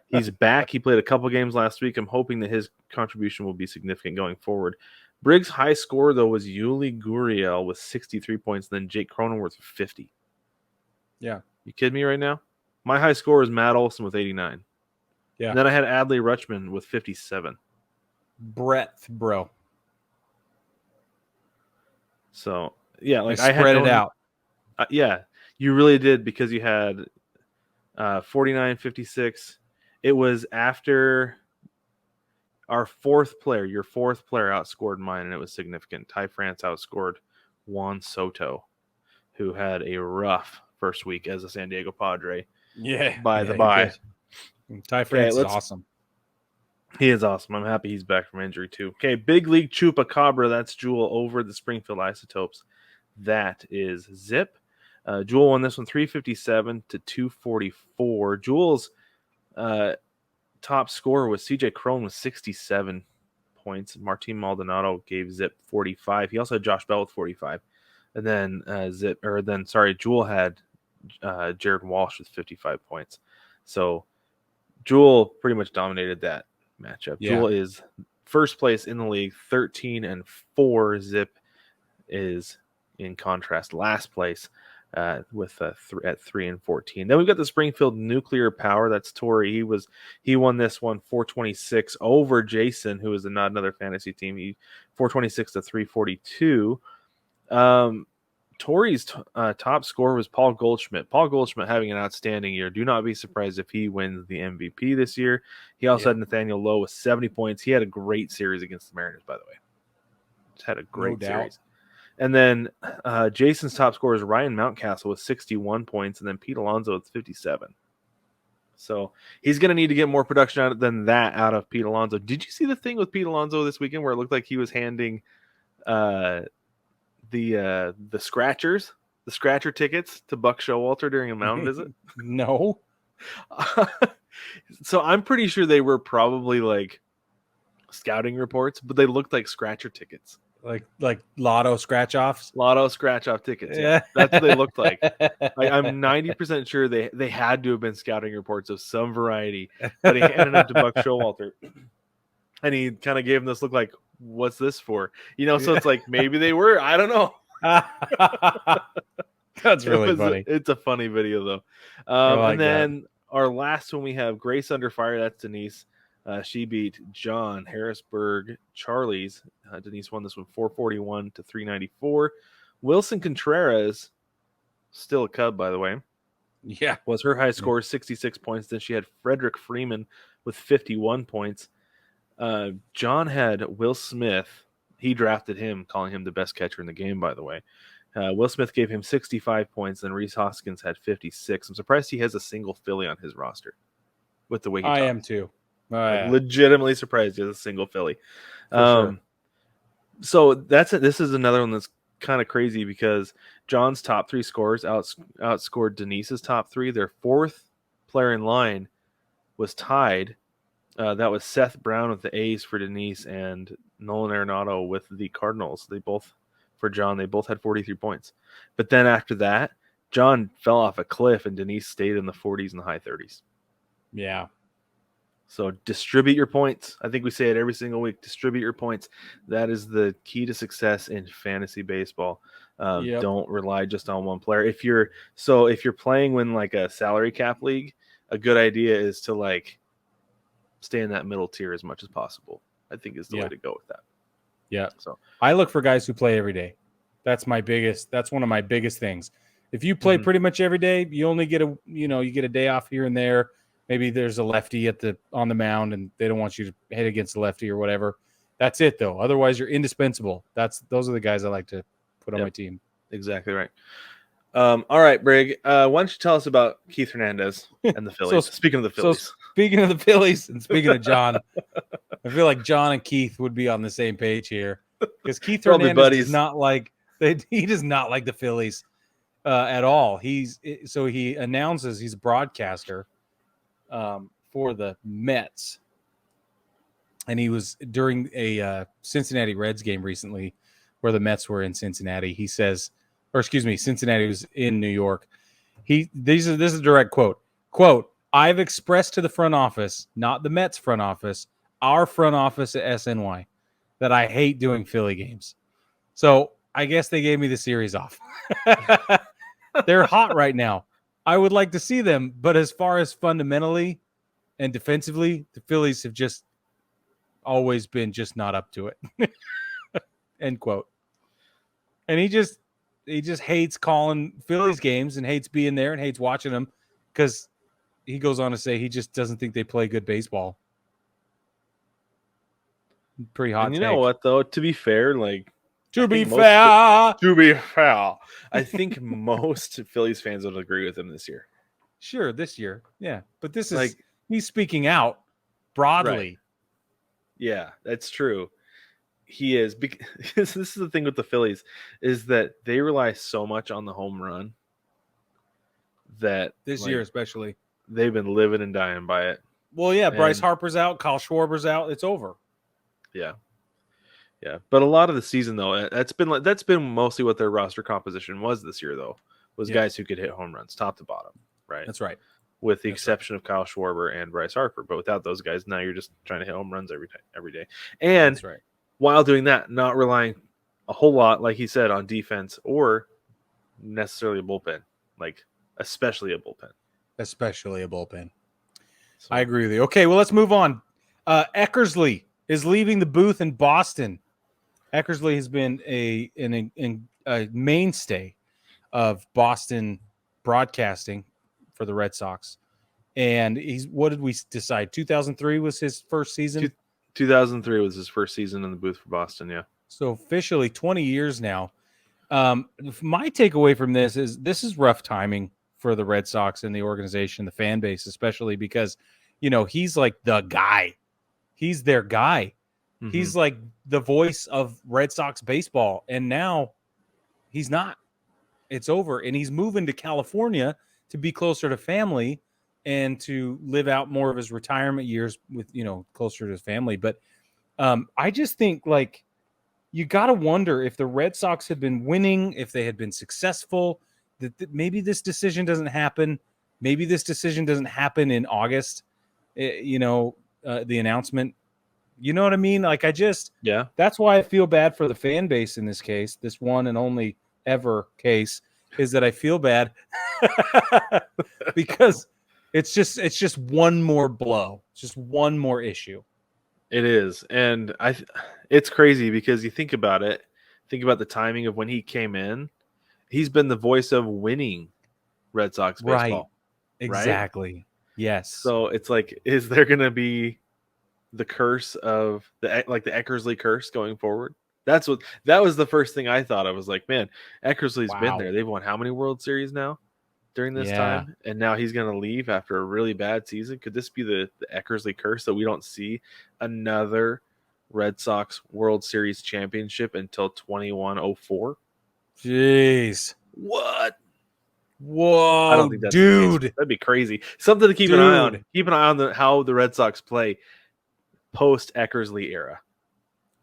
He's back. He played a couple games last week. I'm hoping that his contribution will be significant going forward. Briggs' high score, though, was Yuli Gurriel with 63 points, and then Jake Cronenworth with 50. Yeah. You kidding me right now? My high score is Matt Olson with 89. Yeah. And then I had Adley Rutschman with 57. Breadth, bro. So, yeah, like I spread it out. Yeah, you really did because you had 49, 56. It was after our fourth player. Your fourth player outscored mine, and it was significant. Ty France outscored Juan Soto, who had a rough first week as a San Diego Padre. Yeah. By the by. Ty France is awesome. He is awesome. I'm happy he's back from injury, too. Okay, Big League Chupacabra. That's Jewel over the Springfield Isotopes. That is Zip. Jewel won this one 357 to 244. Jewel's top scorer was CJ Crone with 67 points. Martin Maldonado gave Zip 45. He also had Josh Bell with 45. And then Jewel had Jared Walsh with 55 points. So Jewel pretty much dominated that matchup. Yeah. Jewel is first place in the league, 13-4. Zip is, in contrast, last place with at 3-14. Then we've got the Springfield Nuclear Power. That's Torrey. He won this one 426 over Jason, who is not another fantasy team. He 426 to 342. Torrey's top scorer was Paul Goldschmidt. Paul Goldschmidt having an outstanding year. Do not be surprised if he wins the MVP this year. He also had Nathaniel Lowe with 70 points. He had a great series against the Mariners, by the way. Just had a great series. And then Jason's top scorer is Ryan Mountcastle with 61 points, and then Pete Alonso with 57. So he's going to need to get more production out of Pete Alonso. Did you see the thing with Pete Alonso this weekend where it looked like he was handing the scratcher tickets to Buck Showalter during a mound visit? No. So I'm pretty sure they were probably like scouting reports, but they looked like scratcher tickets. Like lotto scratch offs? Lotto scratch off tickets. Yeah. That's what they looked like. I'm 90% sure they had to have been scouting reports of some variety, but he handed them to Buck Showalter. And he kind of gave him this look like, what's this for? So it's like maybe they were. I don't know. That's really funny. It's a funny video, though. And then our last one, we have Grace Under Fire. That's Denise. She beat John Harrisburg Charlie's. Denise won this one 441 to 394. Wilson Contreras, still a Cub, by the way, Yeah. was her high score, 66 points. Then she had Frederick Freeman with 51 points. John had Will Smith. He drafted him, calling him the best catcher in the game, by the way. Will Smith gave him 65 points, and Reese Hoskins had 56. I'm surprised he has a single Philly on his roster with the way he I talks. am too. Like, legitimately surprised he has a single Philly. Sure. So this is another one that's kind of crazy because John's top 3 scorers outscored Denise's top 3. Their fourth player in line was tied. That was Seth Brown with the A's for Denise and Nolan Arenado with the Cardinals. For John, they both had 43 points. But then after that, John fell off a cliff and Denise stayed in the 40s and the high 30s. Yeah. So distribute your points. I think we say it every single week. Distribute your points. That is the key to success in fantasy baseball. Yep. Don't rely just on one player. If you're playing in like a salary cap league, a good idea is to like stay in that middle tier as much as possible. I think is the way to go with that. Yeah. So I look for guys who play every day. That's one of my biggest things. If you play pretty much every day, you only get you get a day off here and there. Maybe there's a lefty on the mound and they don't want you to hit against the lefty or whatever. That's it though. Otherwise you're indispensable. Those are the guys I like to put on my team. Exactly right. All right, Brig. Why don't you tell us about Keith Hernandez and the Phillies? Speaking of the Phillies. Speaking of the Phillies and speaking of John, I feel like John and Keith would be on the same page here because Keith Hernandez does not like he does not like the Phillies at all. He announces he's a broadcaster for the Mets, and he was during a Cincinnati Reds game recently where the Mets were in Cincinnati. He says, Cincinnati was in New York. This is a direct quote. Quote, I've expressed to the front office, not the Mets front office, our front office at SNY, that I hate doing Philly games. So I guess they gave me the series off. They're hot right now. I would like to see them, but as far as fundamentally and defensively, the Phillies have just always been just not up to it. End quote. And he just hates calling Phillies games and hates being there and hates watching them because he goes on to say he just doesn't think they play good baseball. Pretty hot. And you know what though? To be fair, to be fair, I think most Phillies fans would agree with him this year. Sure, this year, yeah. But this is he's speaking out broadly. Right. Yeah, that's true. He is, because this is the thing with the Phillies is that they rely so much on the home run that this year especially they've been living and dying by it. Well, yeah, Bryce Harper's out, Kyle Schwarber's out. It's over. Yeah. Yeah, but a lot of the season though, that's been mostly what their roster composition was this year though, was guys who could hit home runs top to bottom, right? That's right. With the exception of Kyle Schwarber and Bryce Harper, but without those guys, now you're just trying to hit home runs every day. And that's right. While doing that, not relying a whole lot, like he said, on defense or necessarily a bullpen, especially a bullpen. Especially a bullpen. So, I agree with you. Okay, well, let's move on. Eckersley is leaving the booth in Boston. Eckersley has been a mainstay of Boston broadcasting for the Red Sox. And what did we decide? 2003 was his first season? 2003 was his first season in the booth for Boston, yeah. So officially 20 years now. My takeaway from this is rough timing for the Red Sox and the organization, the fan base, especially because, he's like the guy. He's their guy. Mm-hmm. He's like the voice of Red Sox baseball. And now he's not. It's over. And he's moving to California to be closer to family and to live out more of his retirement years with, closer to his family. But I just think you got to wonder if the Red Sox had been winning, if they had been successful, that maybe this decision doesn't happen. Maybe this decision doesn't happen in August, the announcement. You know what I mean? That's why I feel bad for the fan base in this case, this one and only ever case, is that I feel bad because It's just one more blow. It's just one more issue. It is. And it's crazy because you think about it, think about the timing of when he came in. He's been the voice of winning Red Sox baseball. Exactly. Right? Yes. So it's like, is there going to be the curse of the Eckersley curse going forward? That was the first thing I thought. I was like, man, Eckersley's been there. They've won how many World Series now during this time? And now he's going to leave after a really bad season. Could this be the Eckersley curse that we don't see another Red Sox World Series championship until 2104? Jeez. What? Whoa, I don't think that's dude. the case. That'd be crazy. Something to keep an eye on. Keep an eye on how the Red Sox play post Eckersley era.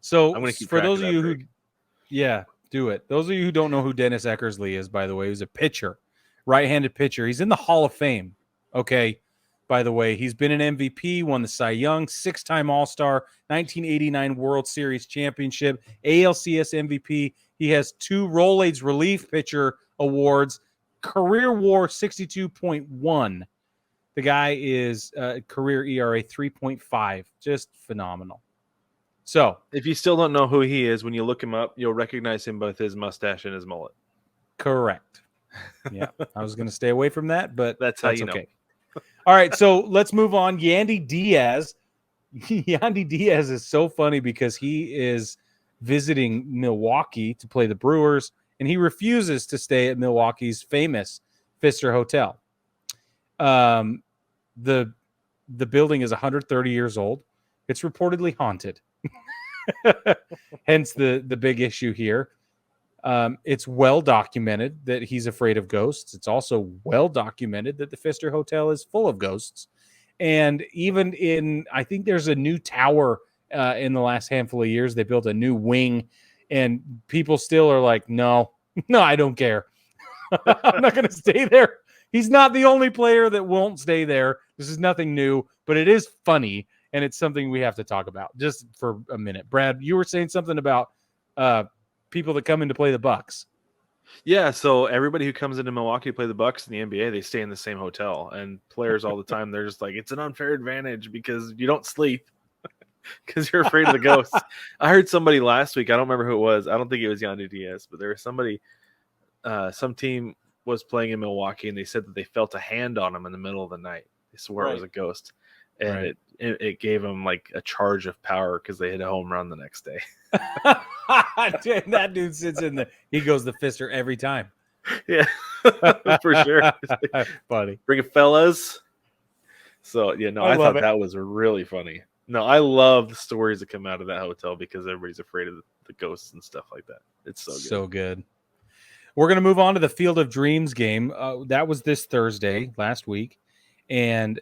So I'm going to keep for those of of you Brig. do it. Those of you who don't know who Dennis Eckersley is, by the way, he's a pitcher, right-handed pitcher. He's in the Hall of Fame. Okay. By the way, he's been an MVP, won the Cy Young, 6-time All-Star, 1989 World Series championship, ALCS MVP. He has 2 Rolaids Relief Pitcher Awards, career WAR 62.1. The guy is career ERA 3.5. Just phenomenal. So, if you still don't know who he is, when you look him up, you'll recognize him by his mustache and his mullet. Correct. Yeah, I was going to stay away from that, but that's how you know. All right, so let's move on. Yandy Diaz. Yandy Diaz is so funny because he is visiting Milwaukee to play the Brewers, and he refuses to stay at Milwaukee's famous Pfister Hotel. The building is 130 years old. It's reportedly haunted. Hence the big issue here. It's well documented that he's afraid of ghosts. It's also well documented that the Pfister Hotel is full of ghosts. And even I think there's a new tower in the last handful of years. They built a new wing, and people still are like, no, I don't care. I'm not going to stay there. He's not the only player that won't stay there. This is nothing new, but it is funny, and it's something we have to talk about just for a minute. Brad, you were saying something about people that come in to play the Bucks. Yeah, so everybody who comes into Milwaukee to play the Bucks in the NBA, they stay in the same hotel. And players all the time, they're just like, it's an unfair advantage because you don't sleep because you're afraid of the ghosts. I heard somebody last week, I don't remember who it was. I don't think it was Yandy Diaz, but there was somebody, some team was playing in Milwaukee, and they said that they felt a hand on them in the middle of the night. They swore it was a ghost. And it gave them like a charge of power because they hit a home run the next day. That dude sits in he goes the Pfister every time. Yeah, for sure. Funny. Bring it, fellas. So, yeah, no, I thought that was really funny. No, I love the stories that come out of that hotel because everybody's afraid of the ghosts and stuff like that. It's so good. So good. We're going to move on to the Field of Dreams game. That was this Thursday, last week. And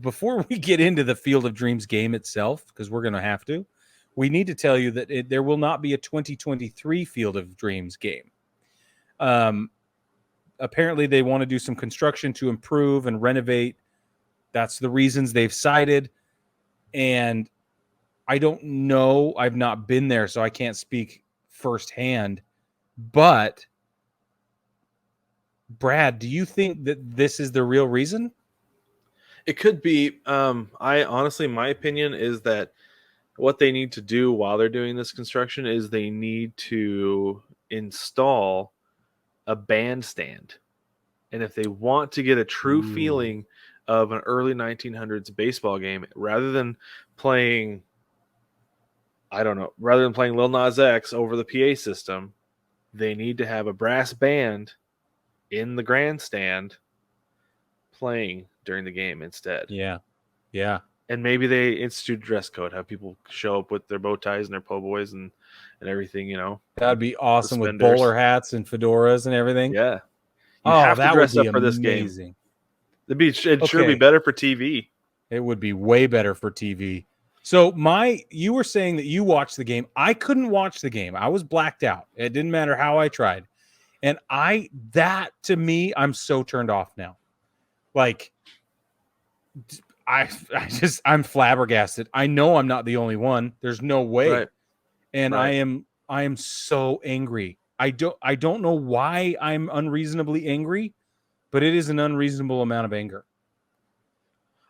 before we get into the Field of Dreams game itself, because we're going to have to, we need to tell you that there will not be a 2023 Field of Dreams game. Apparently, they want to do some construction to improve and renovate. That's the reasons they've cited. And I don't know. I've not been there, so I can't speak firsthand. But, Brad, do you think that this is the real reason? It could be. I honestly, my opinion is that what they need to do while they're doing this construction is they need to install a bandstand. And if they want to get a true feeling of an early 1900s baseball game, rather than playing Lil Nas X over the PA system, they need to have a brass band in the grandstand playing during the game instead. Yeah. And maybe they institute dress code, have people show up with their bow ties and their po' boys and everything, That'd be awesome with Suspenders. bowler hats and fedoras and everything. Yeah. You have to dress up for this amazing. game. It'd sure be better for TV. It would be way better for TV. So you were saying that you watched the game. I couldn't watch the game. I was blacked out. It didn't matter how I tried. And to me, I'm so turned off now. Like, I'm flabbergasted. I know I'm not the only one. There's no way. Right. And right. I am so angry. I don't know why I'm unreasonably angry, but it is an unreasonable amount of anger.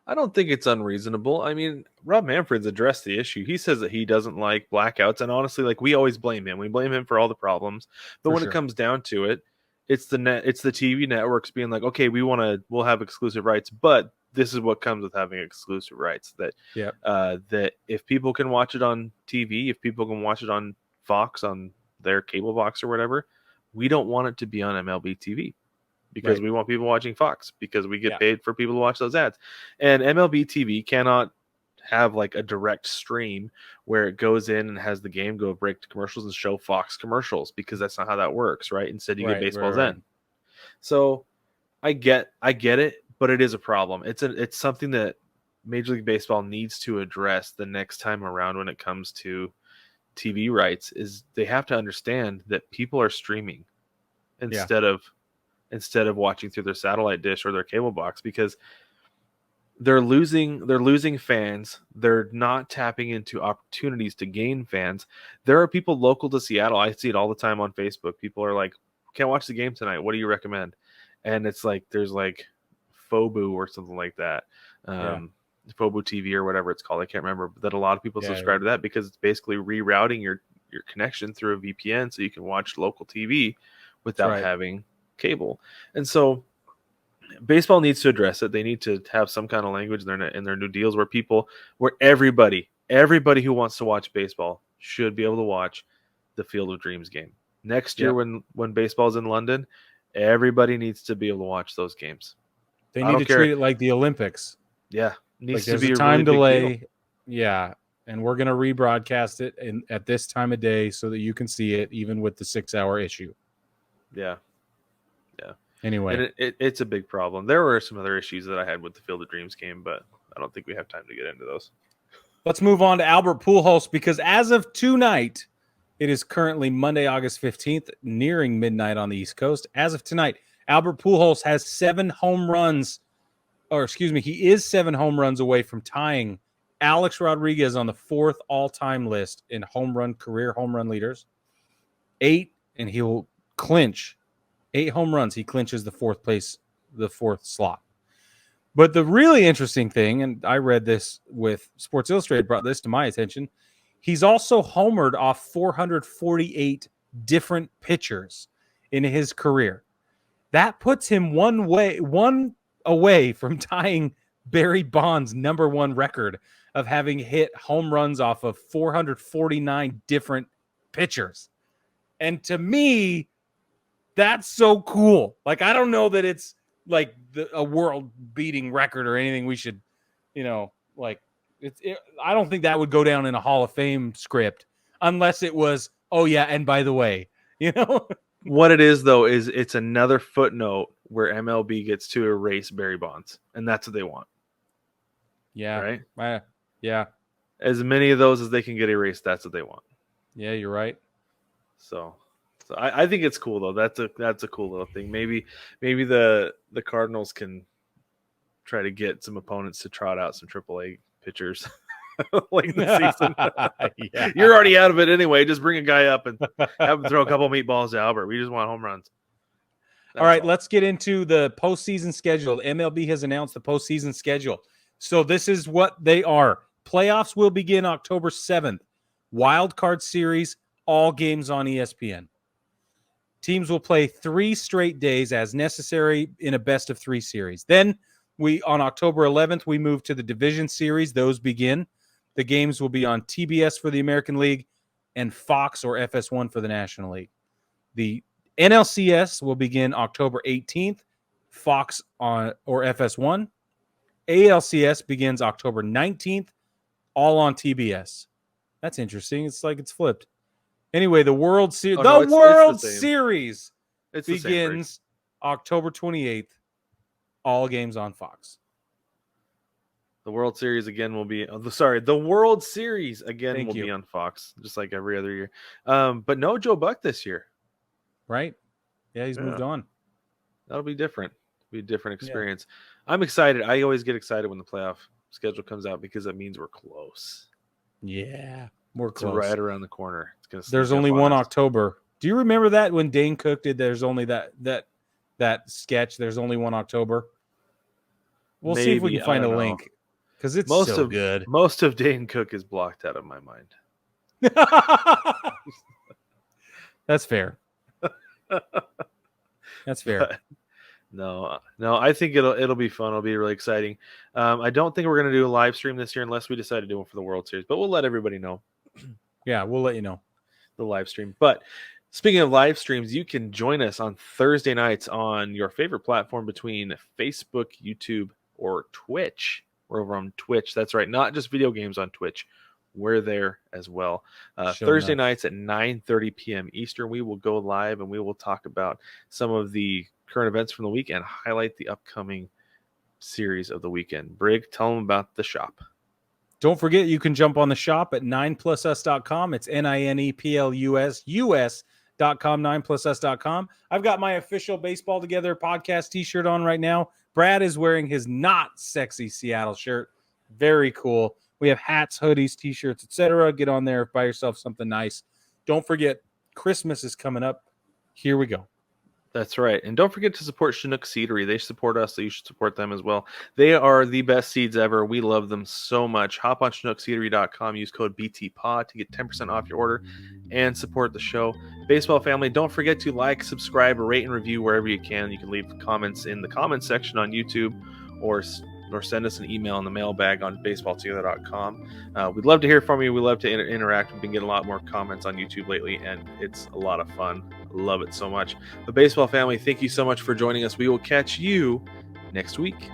I don't think it's unreasonable. I mean, Rob Manfred's addressed the issue. He says that he doesn't like blackouts, and honestly, like, we always blame him. We blame him for all the problems. But when it comes down to it, it's the TV networks being like, okay, we'll have exclusive rights, but this is what comes with having exclusive rights. That if people can watch it on TV, if people can watch it on Fox, on their cable box or whatever, we don't want it to be on MLB TV. Because we want people watching Fox, because we get paid for people to watch those ads. And MLB TV cannot have like a direct stream where it goes in and has the game go break to commercials and show Fox commercials, because that's not how that works, right? Instead, you get baseball's end. So I get it, but it is a problem. It's something that Major League Baseball needs to address the next time around when it comes to TV rights. Is they have to understand that people are streaming instead of watching through their satellite dish or their cable box, because they're losing fans. They're not tapping into opportunities to gain fans. There are people local to Seattle. I see it all the time on Facebook. People are like, can't watch the game tonight. What do you recommend? And it's like, there's like Fobu or something like that. Fobu TV or whatever it's called. I can't remember, but that a lot of people subscribe to that, because it's basically rerouting your connection through a VPN so you can watch local TV without having cable. And so baseball needs to address it. They need to have some kind of language in their new deals where everybody who wants to watch baseball should be able to watch the Field of Dreams game. Next year, when baseball's in London, everybody needs to be able to watch those games. They need to treat it like the Olympics. Yeah. Needs like to be a a time really delay. big deal. Yeah. And we're going to rebroadcast it at this time of day so that you can see it, even with the 6-hour issue. Yeah. Anyway, and it's a big problem. There were some other issues that I had with the Field of Dreams game, but I don't think we have time to get into those. Let's move on to Albert Pujols, because as of tonight, it is currently Monday, August 15th, nearing midnight on the East Coast. As of tonight, Albert Pujols has 7 home runs, he is 7 home runs away from tying Alex Rodriguez on the 4th all-time list in career home run leaders. 8, and he'll clinch 8 home runs. He clinches the 4th slot. But the really interesting thing, and I read this with Sports Illustrated, brought this to my attention, he's also homered off 448 different pitchers in his career. That puts him one away from tying Barry Bonds' #1 record of having hit home runs off of 449 different pitchers. And to me, that's so cool. Like, I don't know that it's like a world-beating record or anything we should, I don't think that would go down in a Hall of Fame script unless it was, oh yeah, and by the way, What it is, though, is it's another footnote where MLB gets to erase Barry Bonds, and that's what they want. Yeah. Right? Yeah. As many of those as they can get erased, that's what they want. Yeah, you're right. So I think it's cool, though. That's a cool little thing. Maybe the Cardinals can try to get some opponents to trot out some AAA pitchers late in the season. Yeah. You're already out of it anyway. Just bring a guy up and have him throw a couple meatballs to Albert. We just want home runs. All right, let's get into the postseason schedule. The MLB has announced the postseason schedule. So this is what they are. Playoffs will begin October 7th. Wild card series, all games on ESPN. Teams will play 3 straight days as necessary in a best-of-3 series. Then on October 11th, we move to the division series. Those begin. The games will be on TBS for the American League and Fox or FS1 for the National League. The NLCS will begin October 18th, Fox or FS1. ALCS begins October 19th, all on TBS. That's interesting. It's like it's flipped. Anyway, the World Series Series begins October 28th, all games on Fox. The World Series again will be the World Series again will be on Fox, just like every other year. But no Joe Buck this year. Right? Yeah, he's moved on. That'll be different. It'll be a different experience. Yeah. I'm excited. I always get excited when the playoff schedule comes out because it means we're close. Yeah, we're close. It's right around the corner. There's only one October. Do you remember that when Dane Cook did? There's only that that sketch. There's only one October. We'll see if we Maybe, can find I a don't know. link because it's Most so of good. Most of Dane Cook is blocked out of my mind. That's fair. That's fair. But no, I think it'll be fun. It'll be really exciting. I don't think we're gonna do a live stream this year unless we decide to do one for the World Series, but we'll let everybody know Yeah, we'll let you know. the live stream. But speaking of live streams, you can join us on Thursday nights on your favorite platform between Facebook, YouTube, or Twitch. We're over on Twitch. That's right, not just video games on Twitch. We're there as well. Thursday nights at 9:30 p.m. Eastern, we will go live and we will talk about some of the current events from the week and highlight the upcoming series of the weekend. Brig, tell them about the shop. Don't forget, you can jump on the shop at 9plusus.com. It's NINEPLUS, US.com, 9plusus.com. I've got my official Baseball Together podcast t-shirt on right now. Brad is wearing his not sexy Seattle shirt. Very cool. We have hats, hoodies, t-shirts, etc. Get on there, buy yourself something nice. Don't forget, Christmas is coming up. Here we go. That's right. And don't forget to support Chinook Seedery. They support us, so you should support them as well. They are the best seeds ever. We love them so much. Hop on ChinookSeedery.com. Use code BTPOD to get 10% off your order and support the show. Baseball family, don't forget to like, subscribe, rate, and review wherever you can. You can leave comments in the comments section on YouTube or send us an email in the mailbag on baseballtogether.com. We'd love to hear from you. We love to interact. We've been getting a lot more comments on YouTube lately, and it's a lot of fun. Love it so much. But baseball family, thank you so much for joining us. We will catch you next week.